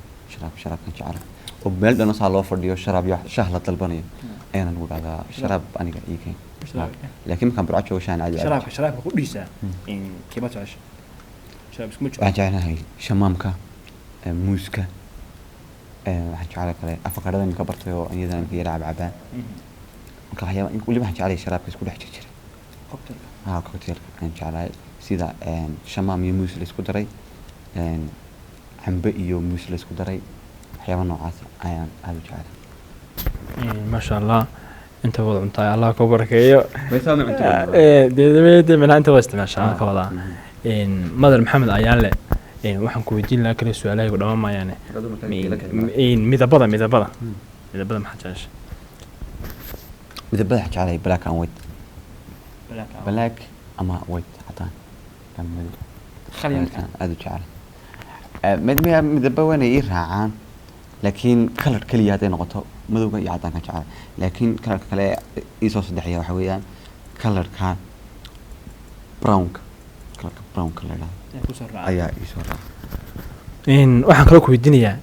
sharaabkan jecelahay oo meel dhan saa loo fadhiyo sharaab iyo shaah la dalbanayo ayaan ugu dhahdaa sharaab aniga ii keen laakiin markaan burco joogo shahan caadi شرابك قديسة إن كيف تعيش شراب اسمه waxaan jecelahay shamaamka muuska waxaan jeclay kale afakaadhada ninka bartay oo iyadana ninka yara cabcabaan marka waxyaaba weliba waxaan jeclay sharaabka isku dhex jira cocktailka aan jeclahay sida shamaam iyo muus la isku daray cambe iyo muus la isku daray waxyaaba noocaas ayaan aada u jeclay maasha allah inta wada cuntaay allah ka barakeeyo baysaad cunto deedamada mina inta waa isticmaashaa ka wadaa madar maxamed ayaale waxaan ku weydiin lahaa kale su-aalahaygu dhammaan maayaane midabada maxaa jecesha midabada waxaan jeclahay black and white black ama white cadaan aada u jeclay midaba waana ii raacaan laakiin kalar keliya hadday noqoto madowga iyo cadaanka jeclay laakiin kalarka kale iisoo saddexaya waxa weeyaan kalarka brownka la idhahdo ayaa iisoo raaca waxaan kaloo ku weydiinayaa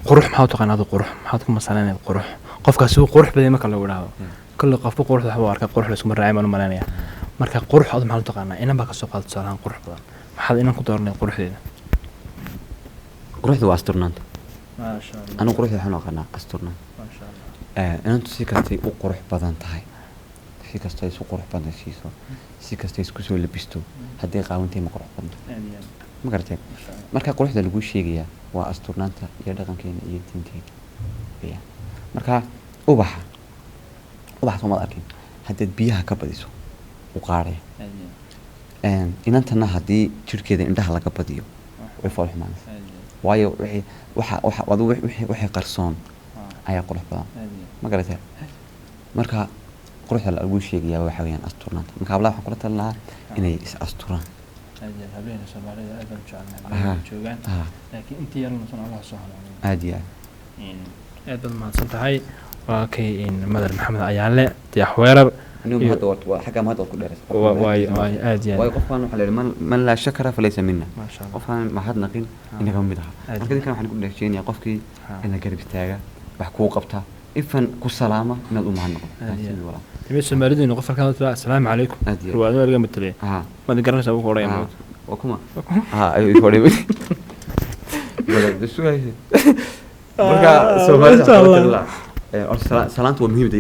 qurux maxaa u taqaana adu qurux maxaad ku masaleynayd qurux qofkaasi uu qurux baday marka lagu idhaahdo kolle qofba quruxda waxbuu arkaa qurux laysuma raacay baan u malaynayaa marka qurux adu maxaa u taqaanaa inan baa kasoo qaada tusaalahaan qurux badan maxaad inan ku dooranay quruxdeeda quruxda waa asturnaanta maasha allah anigu quruxda waxaan u aqaanaa asturnaanta maasha allah inantu si kastay u qurux badan tahay si kastay isu qurux badan siiso si kastay isku soo labisto haddii qaawantay ma qurux badno ma garatee marka quruxda lagu sheegayaa waa asturnaanta iyo dhaqankeena iyo diinteena weeyaan marka ubaxa soomaad arkin haddaad biyaha ka badiso u qaadaya inantana haddii jirhkeeda indhaha laga badiyo way fool xumaanaysa waayo wixii qarsoon ayaa qurux badan ma garatee marka quruxda lagu sheegayaa waxa weeyaan asturnaanta marka hablaha waxaan kula talin lahaa inay is asturaan habeenka Soomaalida aad baan u jeclahay joogaan laakiin intii yarna san Allah soo halayo aad iyo aad baad mahadsan tahay waa kay madar maxamed ayaale diyaxweerar anigu hadda waa xagga mahad ku dheeras waay aad iyo way qofkan waxa la yiraahdaa man la shakara falaysa minna maasha Allah qofkan mahad naqin inaga mid aha marka dadkan waxaan ku dheesheenayaa qofkii ina garab istaaga wax ku qabta ifan ku salaama inaad u mahad noqoto تبي سماريدي إنه قفر كانت السلام عليكم روادنا رجع متلي ما ذكرنا سووا قرية موت وكما أيوة قرية موت ولا دسوي مركا سومالي سلامت ومهم ده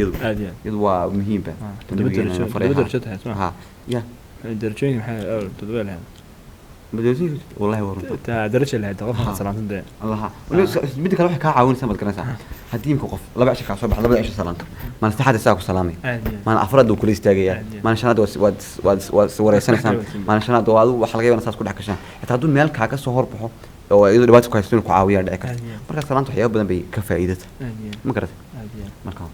يدو مهم بقى تدرج ها يا درجين محل تدويل هذا بدوزي والله ورد درجة اللي هذا قفر سلامت ده الله بدك أروح كعاون سمت كناسة هديم كوقف لا بعشق على الصبح لا بعشق سلامت ما نستحد الساق سلامي ما أنا أفرد وكل استاجية ما أنا شناد ورا سنة ما أنا شناد وحلقة أنا ساس كل حكشان يتعدون مالك حكا صهور بحو أو إذا رباط كويسين كعاوية ده أكثر مركز سلامت حياة بدن بكفائدة ما كرت مركز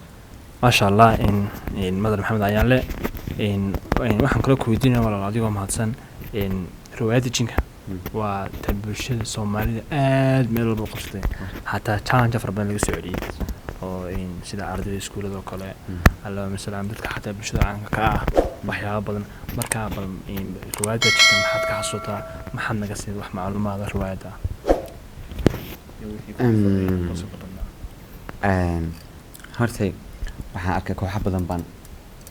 ما شاء الله إن مدر محمد عيالة إن واحد كله كويدين ولا العادي ومهاتسن إن روايات جينكا وتبشر الصومالي آد ميل البقصتين حتى كان جفر بين السعودية أو إن سيدا عرضي سكول ذو كله الله مثلا بدك حتى بشر عنك كا بحياة بدن مركب إن روايات جينكا ما حد كحصوتها ما حد نقصد وح معلومات هذا رواية هرتي waxaan arkay koox badan baan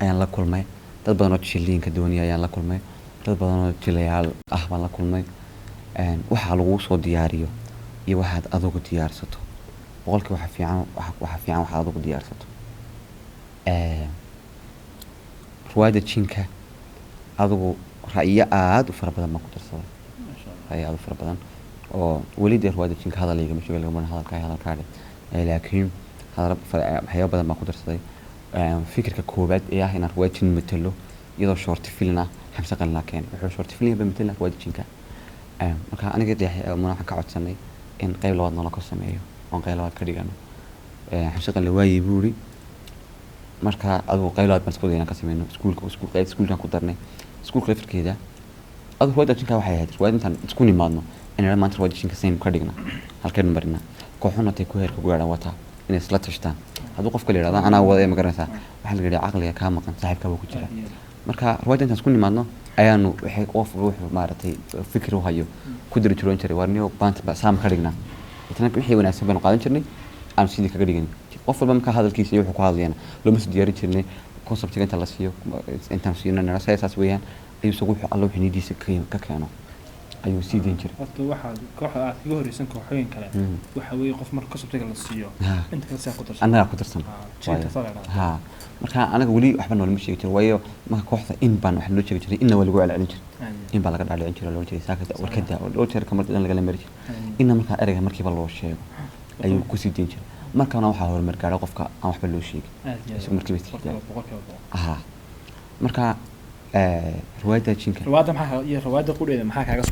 ayaan la kulmay dad badan oo jilliinka doonaya ayaan la kulmay dad badan oo jilayaal ah baan la kulmay waxa lagu soo diyaariyo iyo waxaad adigu diyaarsato boqolkiiba waxa fiican waxa adigu diyaarsato ruwaayada jinka adigu ra'yi aad u fara badan ma ku darsaday ra'yi aad u fara badan oo weli dee ruwaayada jinka hadallayga ma sheego lagama hadalkaaga laakiin waxyaabo badan baan ku darsaday fikirka koowaad ee ah inaan ruwaayad jin matalo iyadoo short film ah xamse qalina keen wuxuu short film ba matala ruwaayad jinka marka aniga dee waxaan ka codsanay in qayb labaad nala ka sameeyo oo qayb labaad ka dhigano xamse qalina waayay buuri marka adigu qayb labaad baan isku dayna ka sameeyno iskuulkan ku darnay iskuulka fikirkeeda adigu ruwaayad jinka waxay ahayd ruwaayad intaan isku nimaadno inaan maanta ruwaayad jinka sayn ka dhigna halkeen marina kooxuna tay ku heerka gaadhan wataa inay isla tashtaan hadduu qofka la yidhahdo anaa wada ma garanaysaa waxaa la yidhaha caqliga kaa maqan saaxiibkaaba ku jira marka ruwaayadda intaan isku nimaadno ayaanu waxay qof ruuxu maaragtay fikir u hayo ku diri jiroon jiray warniyo baanta saam ka dhignaa itna wixii wanaagsan baynu qaadan jirnay aan sidii kaga dhigin qof walba markaa hadalkiisa iyo wuxuu ku hadlayana looma soo diyaarin jirnay conceptiga inta la siiyo intaan siino narasayasaas weeyaan ayuu isagu wuxuu alla wixii nidiisa ka keeno ayuu sii dayn jiray horta waxaad kooxda aad kaga horeysan kooxooyin kale waxa weeye qof marka subtiga la siiyo inta kale saa ku darsan annagaa ku darsan ha marka anaga weli waxba noolama sheegi jirin waayo marka kooxda in baan wax loo sheegi jiray inna waa lagu celcelin jiray in baa laga dhaadhicin jiray loo jeeday saakada warkada oo loo jeer kamar dhan lagala mari jiray inna marka ereyga markiiba loo sheego ayuu ku sii dayn jiray markaana waxaa horumar gaaray qofka aan waxba loo sheegin isagoo markiiba ha marka riwaayadda jinka riwaayadda qudheeda maxaa kaaga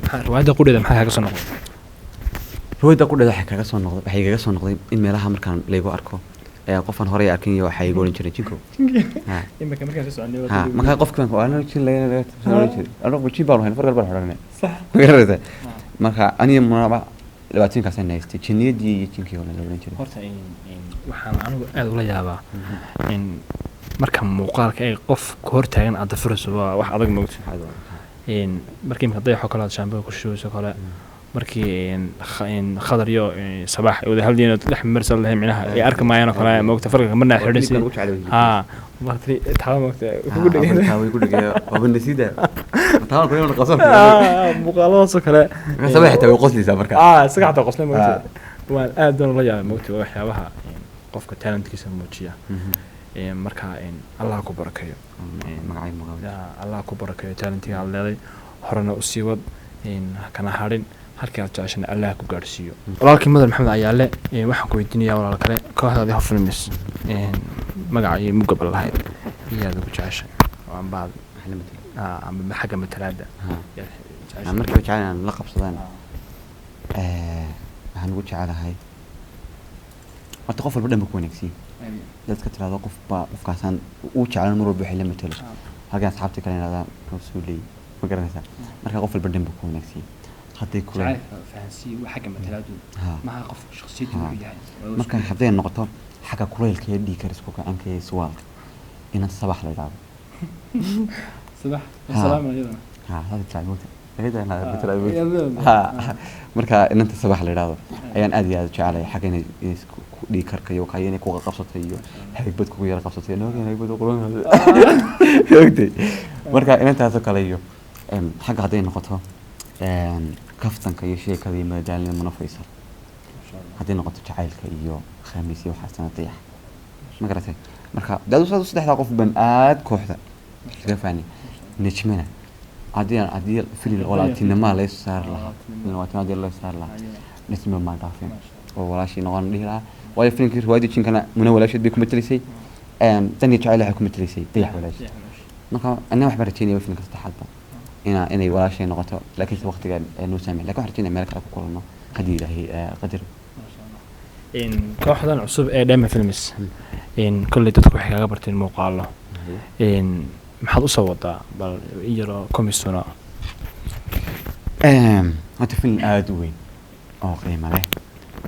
soo noqday riwaayadda qudheeda waxay kaga soo noqday in meelaha markaan laygu arko qofan horey arkin iyo waxay igu oran jiray jinko imika markaan soo soconay marka qofkan waa anoo jin laga soo oran jiray anoo jin baan waxaan fargal baan xoranay sax marka aniga maraba labaatinkaas ay naystay jinniyadii iyo jinkii oo la oran jiray horta waxaan anigu aad ula yaabaa in marka muuqaalka ay qof ka hor taagan aad dafirayso waa wax adag moogta markii imika dayaxoo kale aad shaambo ku shubeyso kale markii khadar iyo sabaax wada haldiina dhex marsan lahayn minaha ay arki maayaan oo kale moogta farqiga marna xidhisay ha martii taaba moogta ugu dhigay waa banasida taaba ku inuu qasab muuqaaladaas oo kale sabaax taa way qoslaysaa marka isaga xataa qoslay moogta waan aad doon la yaabay moogta waxyaabaha qofka talentkiisa muujiya marka Allah ku barakeeyo magacay magaca Allah ku barakeeyo talentiga aad leedahay horena u sii wad kana harin halkii aad jeceshahay Allah ku gaarsiiyo walaalkii Madar Maxamed Ayaale waxaan ku weydiinayaa walaal kale kooxdaadii Hof Films magacii mugab lahayd iyaad ku jeceshay waan baad ama xagga matalaada markii jeclaan la qabsadaan waxaan ugu jecelahay horta qof walba dhanba ku wanaagsan dadka tiraado qofkaasaan uu jeclaan mar walba waxay la matalo halkan asxaabta kale inaadaan rasuulay ma garanaysaa marka qof walba dhanba ku wanaagsan hadday kula fahansiin waxa xagga matalaadu ma qof shakhsiyadu u yahay marka hadday noqoto xagga kulaylka iyo dhiigga isku gacanka iyo suwaalka ina sabax la yiraahdo sabax salaam alaykum hada jacayl marka inanta sabax la yiraahdo ayaan aad iyo aad jecelahay xagga inay isku dhiig karka iyo kayene ku qabsatay iyo haybad ku yar qabsatay noogan haybad qulun ogtay marka inantaas kale iyo xagga haday noqoto kaftanka iyo sheekada iyo madaalnimo munafaysa haday noqoto jacaylka iyo khamiis iyo waxa sanadiyah ma garatay marka dad usoo saddexda qof ban aad kooxda iska faani nijmana adii filin walaatinima la saar lahaa walaatinada la saar lahaa nisma ma dhaafin oo walaashi noqon dhihla way filinki riwaayadii jinkana muna walaashid bay ku matalisay tan jacayl waxa ku matalisay dayax walaashi marka ana wax baratinay filinka saddexaadba inay walaashay noqoto laakiin waqtigan noo saamay laakiin waxaan meel kale ku kulano hadii ilaahay qadar kooxdan cusub ee Dema Films kulli dadku waxay kaga barteen muuqaalo maxaad u soo wadaa bal iyaro komisona hada film aad u weyn oo qiimo leh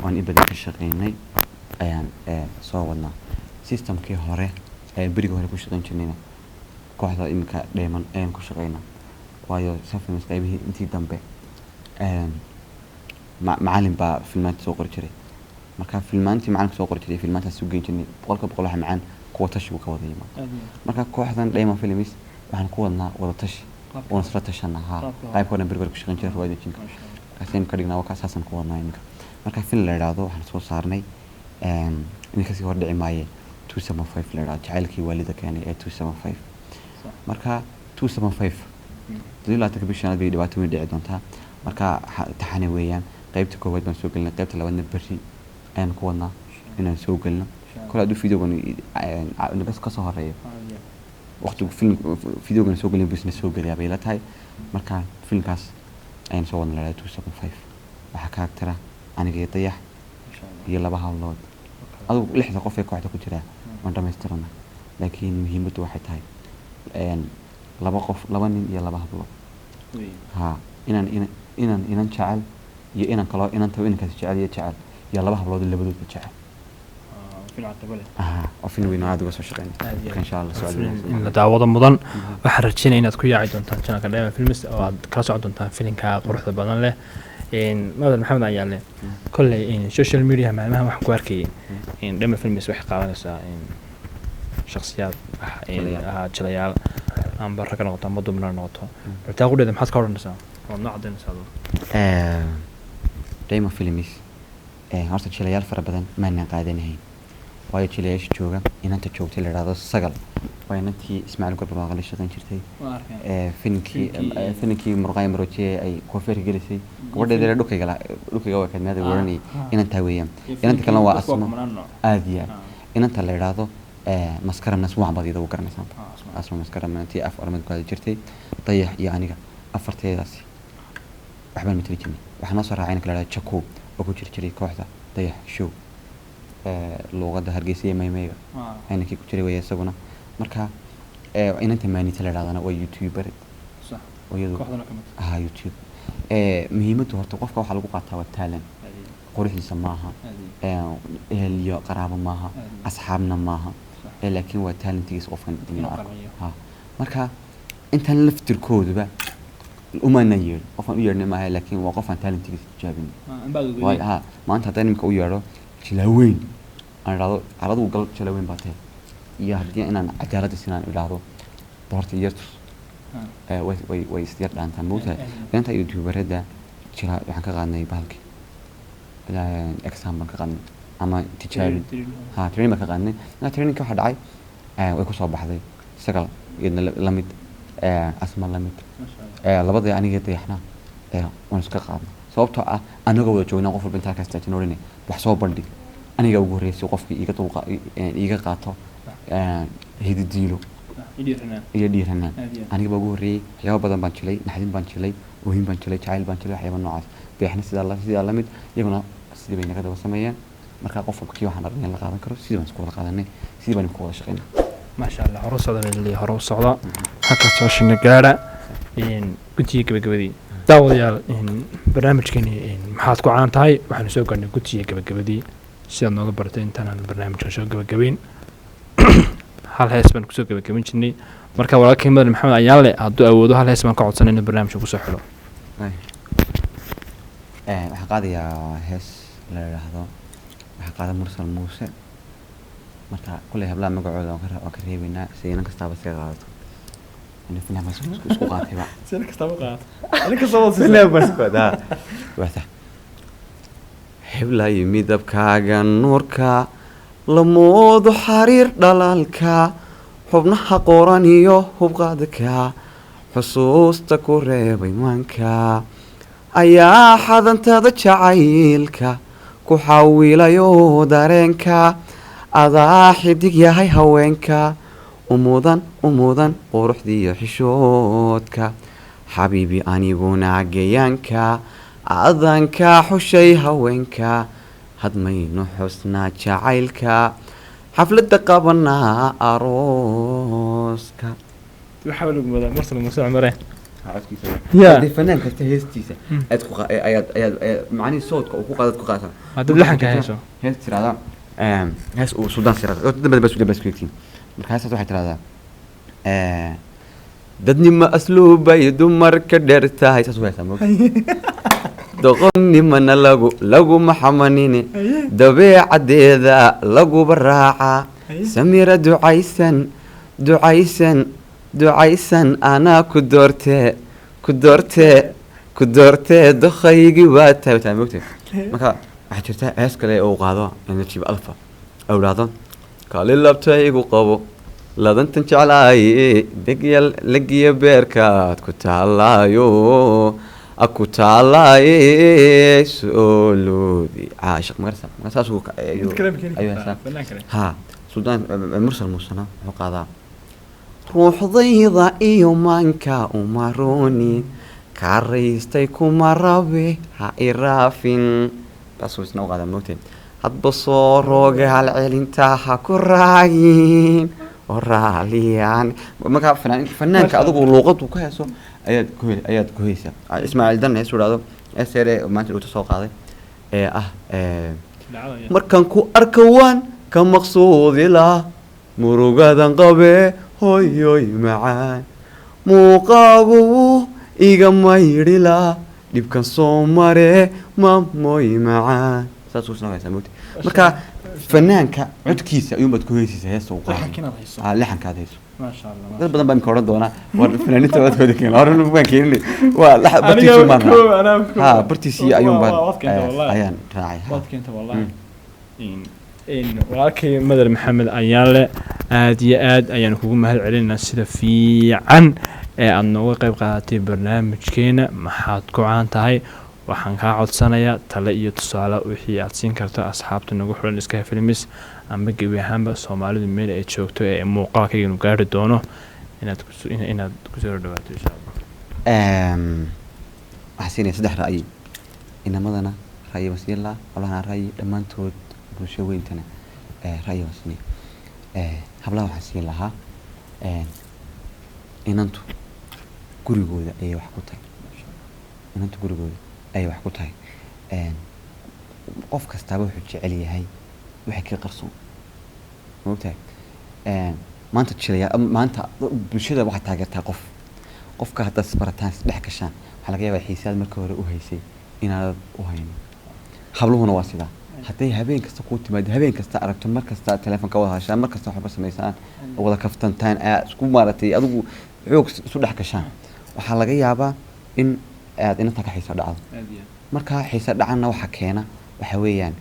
waan ibada ka shaqeynay ayaan soo wadnaa systemkii hore bariga hore ku shaqeyn jirnayna kooxda imika Dheeman ayaan ku shaqeynaa waayo safins qaybihii intii dambe macallin baa filmaanta soo qori jiray marka filmaantii macallinka soo qori jiray filmaantaas u geyn jirnay boqolka boqol waxa macaan kuwa tashi ka wada yimaado marka kooxdan Dema Films waxaan ku wadnaa wada tashi oo isla tashanaha qayb koodan bariga ku shaqeyn jiray riwaayadda jinka kaaseen ka dhignaa waxa saasan ku wadnaa iminka marka film la yiraahdo waxaan soo saarnay iminka si hor dhici maaye 275 la yiraahdo jacaylkii waalida keenay ee 275 marka 275 dilaatka bishaan bay dhibaato weyn dhici doontaa marka taxane weeyaan qaybta koowaad baan soo galnay qaybta labaadna bari ayaan ku wadnaa inaan soo galno kala du fiidogan bas ka soo horeeyo waqti film fiidogan soo galin business soo galiya bay la tahay marka filmkaas ayaan soo wadnay 275 waxa ka agtara aniga dayax iyo laba hawlood adoo lixda qof ee kooxda ku jira waan dhameystirnaa laakiin muhiimadu waxay tahay laba nin iyo laba hablo ha inaan jecel iyo inaan kala inanka jecel iyo jecel iyo laba hablood labadooda jecel وفين وين عاد وسو شقين ان شاء الله سؤال in la daawado mudan waxaan rajaynayaa inaad ku yaaci doontaan channelka Dema Films oo aad kala socon doontaan filinka quruxda badan leh Madar Maxamed Ayaale kulli social media maalmaha wax ku arkay Dema Films wax qaadanaysaa shakhsiyaad jilayaal aan baraka noqoto ama dumar noqoto baltaa qudheeda maxaad ka oranaysaa oo nocdan saado Dayma Films horta jilayaal fara badan maana qaadanahay waayo jilayaasha jooga inanta joogtay la yiraahdo sagal waa inantii Ismaaciil Gurbar oo la shaqeyn jirtay finkii Murqay Maroje ay koofeer gelisay gabadheeda dhukayga waa kadmada waranay inanta weeyaan inanta kale waa asma aadiya inanta la yiraahdo maskara nas wax badida u garanaysan asma maskara inantii af armad ku jirtay dayax iyo aniga afarteedaasi waxbaan mitri jirnay waxaan soo raacay in kala Jacob oo ku jiray kooxda dayax show luqada Hargeysa iyo Maymayga ayna ku jiray way isaguna marka inanta maanita la yiraahdo waa YouTuber صح ويدو kooxdana kamid يوتيوب muhiimadu horta qofka waxa lagu qaataa waa talent qorixiisa maaha iyo qaraabo maaha asxaabna maaha laakiin waa talentigiisa qofkan inuu arko marka intan laftirkooduba uma nayir qofan u yeernay maaha laakiin waa qofan talentigiisa jaabin maanta haddii nimka u yeero jilaaweyn aan raado aradu gal jilaaweyn baa tahay iyo haddii inaan cadaalad siinaan ilaahdo horta yartus way istiyar dhaantaan moogtahay inta youtuberada jira waxaan ka qaadnay bahalkii exam baan ka qaadnay ama tijaabin training baan ka qaadnay training ka waxa dhacay way ku soo baxday sagal iyadna lamid asma lamid labada aniga dayaxna waan iska qaadnay sababtoo ah anagoo wada joognaa qof walba intaa ka istaajin oranay wax soo bandhig aniga ugu horeysay qofkii iga qaato hididiilo iyo dhiiranaan aniga baa ugu horeeyay waxyaabo badan baan jilay naxdin baan jilay oohin baan jilay jacayl baan jilay waxyaabo noocaas beexna sidaa lamid iyaguna sidii bay naga daba sameeyeen marka qof walba kii waxaan aragnay la qaadan karo sidii baan isku wada qaadanay sidii baan ku wada shaqeynay maasha Allah hore socda leeyahay hore socda halka soo shina gaara guddiga gabagabadii daawadayaal barnaamijkani maxaad ku caan tahay waxaan soo gaarnay guddiga gabagabadii sidaad nooga bartay intaan barnaamijka soo gabagabeyn hal hees baan kusoo gabagabeyn jirnay marka walaalkay Madal Maxamed Ayaale hadduu awoodo hal hees baan ka codsanay in barnaamijka ku soo xiro waxaan qaadayaa hees la yiraahdo waxaan qaaday Mursal Muuse marka kulay habla magacooda oo ka reebaynaa si inan kastaba si qaadato in filaam isku qaatay ba si kastaba qaato aniga soo wada filaam bas qada wata hebla midabkaaga nuurka lamoodo xariir dhalaalka xubnaha qoran iyo hubqaadka xusuusta ku reebay maanka ayaa xadantada jacaylka ku xawilayo dareenka adaa xidig yahay haweenka umudan quruxdiiyo xishoodka xabiibi aniguna gayaanka adanka xushay haweenka hadmayno xusnaa jacaylka xafladda qabanaa arooska waxa lagu wada Mursal Muuse Cumare يا فنان كتهستيسة أياد معني صوت وقادت قاسة هذا اللحن كهيسو هست ترى هست وسودان سيرة بس كليتين مركز واحد ترى ددني ما أسلوب يدمر كدرتها هاي تسوي سامو دقني من لقو محمنيني دبيع عديذا لقو براعة سميرة دعيسن أنا كدورتي دخيقي واتها وتعملتي مكا حجرتها هاسكالي أو قادوا أنا تجيب ألفا أولادا قال اللابتاي قابو لادن تنجعلاي لقيا بيركات كتالايو أكو تالاي سولودي عاشق مرسا سوق أيوة ها سودان مرسل موسنا وقادا ruuxdayda iyo maanka umaroni karaystay kuma rabe ha iraafin taasoo isna qaada moogteen hadba soo rooga hal celinta ha ku raagin oo raaliyan marka fanaanka adigu luuqadu ka heeso ayaad ku heeysaa Ismaaciil Dan heeso raado SRE maanta uu soo qaaday markan ku arkawaan ka maqsuudila murugadan qabe hoy macaan muuqaagu iga maydhila dhibkan soo mare mamoy macaan saas uu sanaysaa marka fanaanka codkiisa ayuu bad ku heesaysaa heeso laxankaad heeso ما شاء الله dad badan baan ka oran doonaa war fanaaniinta wadkooda keen hore waan keenay waa la bartiisii ma ha bartiisii ayuun baan ayaan raacay wadkeenta wallahi in walaalkay madar maxamed ayaan le aad iyo aad ayaan kugu mahad celinaa sida fiican ee aad nooga qayb qaadatay barnaamijkeena maxaad ku caan tahay waxaan kaa codsanayaa tale iyo tusaale wixii aad siin karto asxaabta nagu xiran iska filmis ama gebi ahaanba Soomaalidu meel ay joogto ee muuqaalkayga gaari doono inaad ku soo dhawaato insha Allah waxaan saddex ra'yi inamadana ra'yi wasiila walaha ra'yi dhamaantood bulsho weyntana ra'yi wasiila hablaha waxaan siin lahaa inantu gurigooda ay wax ku tahay inantu gurigooda ay wax ku tahay qof kasta wuxuu jecel yahay wixii ka qarsoon moogtahay maanta jilaya maanta bulshada waxa taageertaa qofka hadda isbarataan dhex gashaan waxa laga yaabaa xiisaad markii hore u haysay inaad u haynin habluhuna waa sidaa hadday habeen kasta ku timaado habeen kasta aragto mar kasta telefoonka wada hashaan mar kasta waxba sameysaan wada kaftantaan isku maaratay adigu xoog isu dhex gashaan waxa laga yaabaa in aad inta ka xiisa dhacdo marka xiisa dhacana waxa keena waxa weeyaan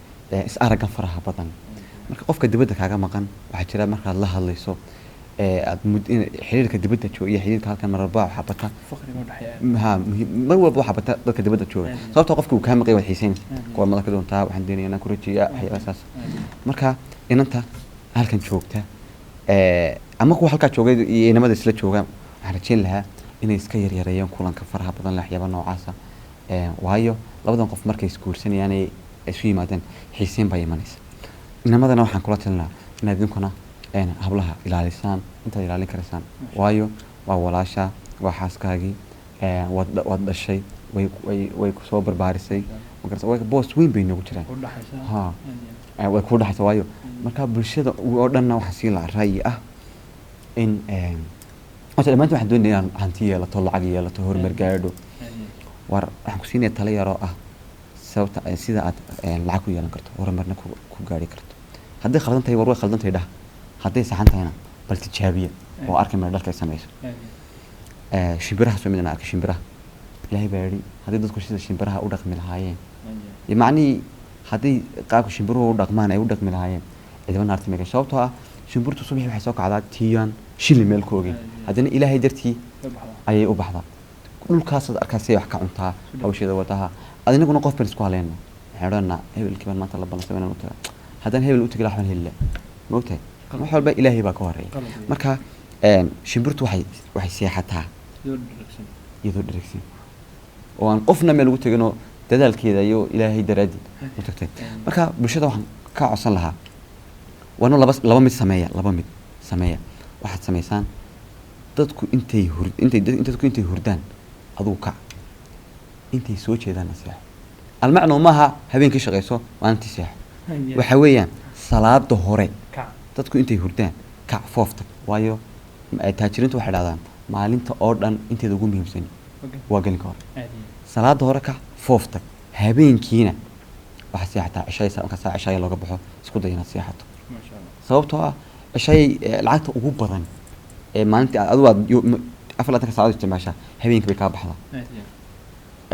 is aragan faraha badan marka qofka dibadda kaaga maqan waxa jira markaad la hadlayso aad xiriirka dibadda jooga iyo xiriirka halkan marba waxa bata mar walba waxa bata dadka dibadda jooga sababtoo qofku uu ka maqay wax xiisayn kuwa madaka doontaa waxaan deenaynaa ku rajiya waxyaalahaas marka inanta halkan joogta ama kuwa halka joogay iyo inamada isla jooga waxaan rajayn lahaa inay iska yareeyaan kulanka faraha badan la waxyaabo noocaas waayo labadan qof markay isguursanayaan ay isu yimaadeen xiiseen baa imanaysa inamadana waxaan kula talinaa inaad idinkuna hablaha ilaalisaan intaad ilaalin karaysaan waayo waa walaasha waa xaaskaagii waad dhashay way ku soo barbaarisay boos weyn bay noogu jiraan way ku dhaxaysa waayo marka bulshada oo dhanna waxaa sii la ra'yi ah in dhammaantiin waxaan doonayaa inaan hanti yeelato lacag yeelato horumar gaadho war waxaan ku siinaya talo yaroo ah sababta sida aad lacag ku yeelan karto horumarna ku gaari karto hadday khaldan tahay war way khaldan tahay dhah hadday saxan tahayna bal tijaabiya oo arki meel dhalka ay samayso shimbiraha soo midna arka shimbiraha ilaahay baa yidhi haddii dadku sida shimbiraha u dhaqmi lahaayeen macnihii haddii qaabka shimbiruhu u dhaqmaan ay u dhaqmi lahaayeen cidaba naarti meega sababtoo ah shimbirtu subaxii waxay soo kacdaa tiiyaan shilli meel ku ogeen haddana ilaahay dartii ayay u baxdaa dhulkaasaad arkaasay wax ka cuntaa hawsheeda wadaha adinaguna qof baan isku haleynaa waxaan odhanaa hebelkii baan maanta la ballansay inaan u tagaa haddaan hebel u tagi lahaa waxbaan heli lahaa moogtahay wax walba ilaahay baa ka horeeya marka shimbirtu waxay seexataa iyadoo dheragsan oo aan qofna meel ugu teginoo dadaalkeeda iyo ilaahay daraadii u tagtay marka bulshada waxaan ka codsan lahaa waana laba mid sameeya waxaad samaysaan dadku intay hurdaan adigu kac intay soo jeedaan seexo almacno maaha habeenkii shaqayso maalintii seexo waxa weeyaan salaada hore dadku intay hurdaan kac foofta waayo taajiriintu waxay dhahdaan maalinta oo dhan inteeda ugu muhiimsan waa gelinka hore salaada hore kac foofta habeenkiina waxa seexataa cishaysa marka saa cishaya looga baxo isku day inaad seexato sababtoo ah cishayay lacagta ugu badan maalintii adigu aad 24 saacadood isticmaashaa habeenkii bay kaa baxdaa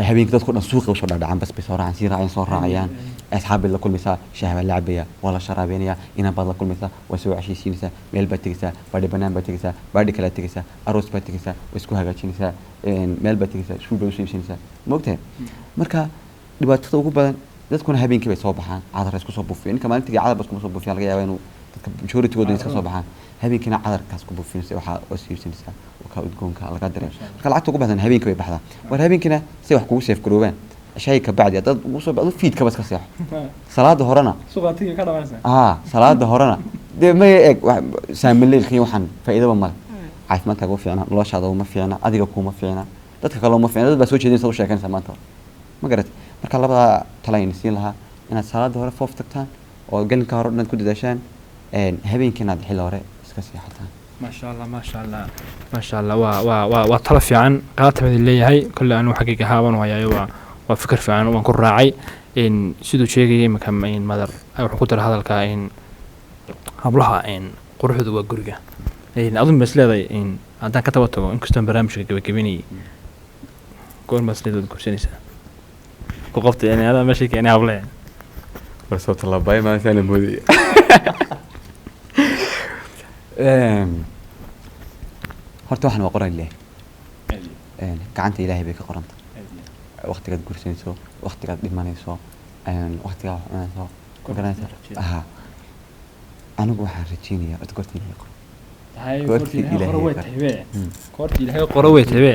habeenkii dadku dhan suuqa usoo dhacaan bas bay soo raacayaan soo raacayaan asxaab bay la kulmaysaa shaah baa la cabayaa waa la sharaabeynaya inaan baad la kulmaysaa waa soo cashaysiinaysaa meel baad tegaysaa baadhi banaan baad tegaysaa baadhi kale tegaysaa aroos baad tegaysaa waa isku hagaajinaysaa meel baad tegaysaa iskuul baad usoo iibsanaysaa moogtahay marka dhibaatada ugu badan dadkuna habeenkii bay soo baxaan cadar isku soo buufiyo ninka maalintii cadar bas kuma soo buufiya laga yaabaa inuu dadka majoritigooda iska soo baxaan habeenkiina cadarkaas ku buufinaysa waxaa oo siibsanaysaa ka udgoonka laga dareemo marka lacagta ugu badan habeenkii bay baxdaa war habeenkiina si wax kugu seef garoobaan shay ka bacdi dad ugu soo bacdo fiidka bas ka seexo salaada horena suuqatiga ka dhamaysa salaada horena de ma eeg saamililkii waxaan faa'iido ma caafimaadkaaga u fiicna noloshaada uma fiicna adiga kuma fiicna dadka kale uma fiicna dad baa soo jeedinaysa u sheekanaysa maanta ma garatay marka labada talayn siin lahaa inaad salaada hore foof tagtaan oo galinka hore dhan ku dadaashaan habeenkiina aad xilli hore iska seexataan ما شاء الله ما شاء الله وطلب في عن قاطع اللي هي كل أنواع حقيقة هاون ويا وفكر في عن ونكون راعي إن سيدو شيء مكمل مدر أو حقول هذا الكائن قبلها إن قرحه ذو جرجة adun bas leedahay haddaan ka taba tago inkastoo barnaamijka gabagabeynayay goor bas leedahay guursanaysaa ku qabta yani adaa meesha keenay hable war soo talaabay ma sana moodi horta waxaan waa qoran leh gacanta ilaahay bay ka qoranta waqtigaad guursanayso waqtigaad dhimanayso waqtigaa cunayso ku garanaysa aha anigu waxaan rajeynayaa od goorta ilaahay koorta ilaahay qoro way tabe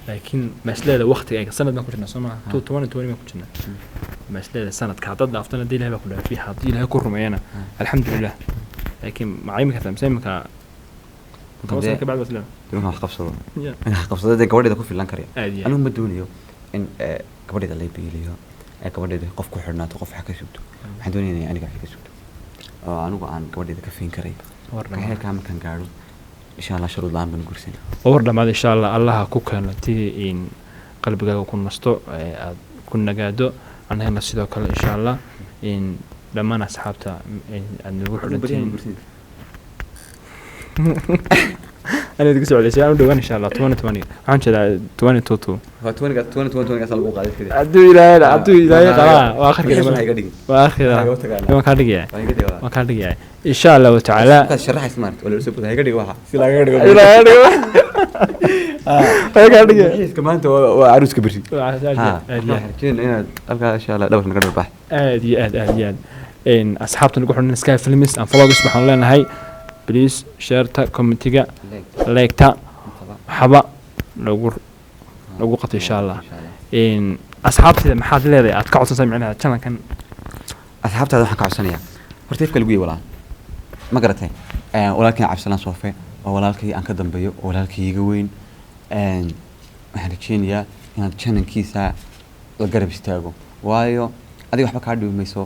laakiin mas'alada waqtiga ay sanad ma ku jirnaa Soomaa 2020 ma ku jirnaa mas'alada sanadka hadda dhaaftana hadii ilaahay ba ku dhaafay hadii ilaahay ku rumeeyana alxamdulillah laakiin macaymka tamsaymka توصل كبعد بس لا يروح قفصه قفصه ده gabadheeda ku filan kariya anigu ma doonayo in gabadheeda la biiliyo gabadheeda qof ku xirnaato qof wax ka sugto waxaan doonayaa aniga wax ka sugto oo anigu aan gabadheeda ka fiin karay warna heerka markaan gaaro insha Allah shuruud laan baan gursan war dhamaad insha Allah Allah ku keenatay in qalbigaaga ku nasto aad ku nagaado anagana sidoo kale insha Allah in dhamaan asxaabta aad nagu xidhantiin أنا أدري سؤال إيش أنا دوّن إن شاء الله 2020 عن كذا 2022 2020 قصل بوق هذا كذا عدو إلى قراءة وآخر كذا وآخر ما كان دقيقة ما كان دقيقة إن شاء الله تعالى الشرح سمارت ولا لسه بده هيك دقيقة واحد هيك دقيقة كمان تو عروس كبرتي هنا أبغى إن شاء الله دور نقدر بحث آدي إن أصحابنا نقول نسكاي فيلمس أن فلوج اسمه لنا هاي بليز شيرتا كومنتيجا لايكتا حبا لو قط إن شاء الله إن أصحابتي محاد لذي أتقعد سمعنا كان أصحابتي هذا حكوا عسانية هرتيف كلبي ولا ما قرأتين ولكن عبسلان صوفي ولكن أنك دنبيو ولكن يجوين هنرجينيا هنرجين كيسة القرب استاجو وايو أدي وحبا كاردو ميسو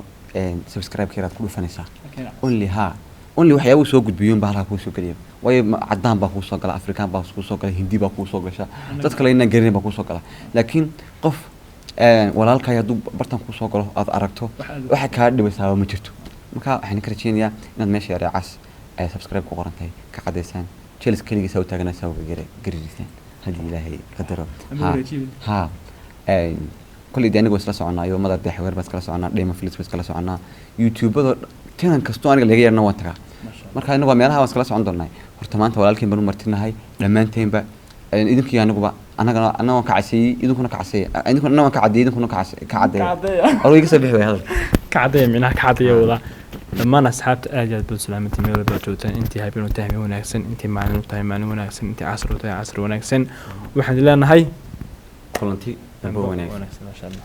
سبسكرايب كيرات كله فنسا only ها only waxyaabo soo gudbiyeen baa ku soo kaliya way cadaan baa ku soo gala afrikaan baa ku soo gala hindi baa ku soo gasha dad kale inna garin baa ku soo gala laakiin qof walaalka ayadu bartan ku soo galo aad aragto waxa ka dhibaysaa ma jirto marka waxaan ka rajeynayaa inaad meesha raacas ay subscribe ku qorantay ka cadeysaan channel kaliya soo taaganaysa oo gariirsan hadii ilaahay qadaro ha kulli anigu isla soconaayo madad xaweer bas kala soconaa dhayma filis bas kala soconaa youtube-da channel kasto aniga laga yeerna waan tagaa marka anagu meelaha waan kala socon doonaa horta maanta walaalkeen baan u martinahay dhamaanteynba idinkii anaguba anaga ka casay idinkuna ka casay idinkuna anaga ka caday idinkuna ka caday awayga sabix way hadal ka caday mina ka caday wada dhamaan asxaabta aad iyo aad buu salaamantii meel walba joogtaan intii habeen u tahay wanaagsan intii maalin u tahay maalin wanaagsan intii casr u tahay casr wanaagsan waxaan leenahay kulanti wanaagsan ma sha Allah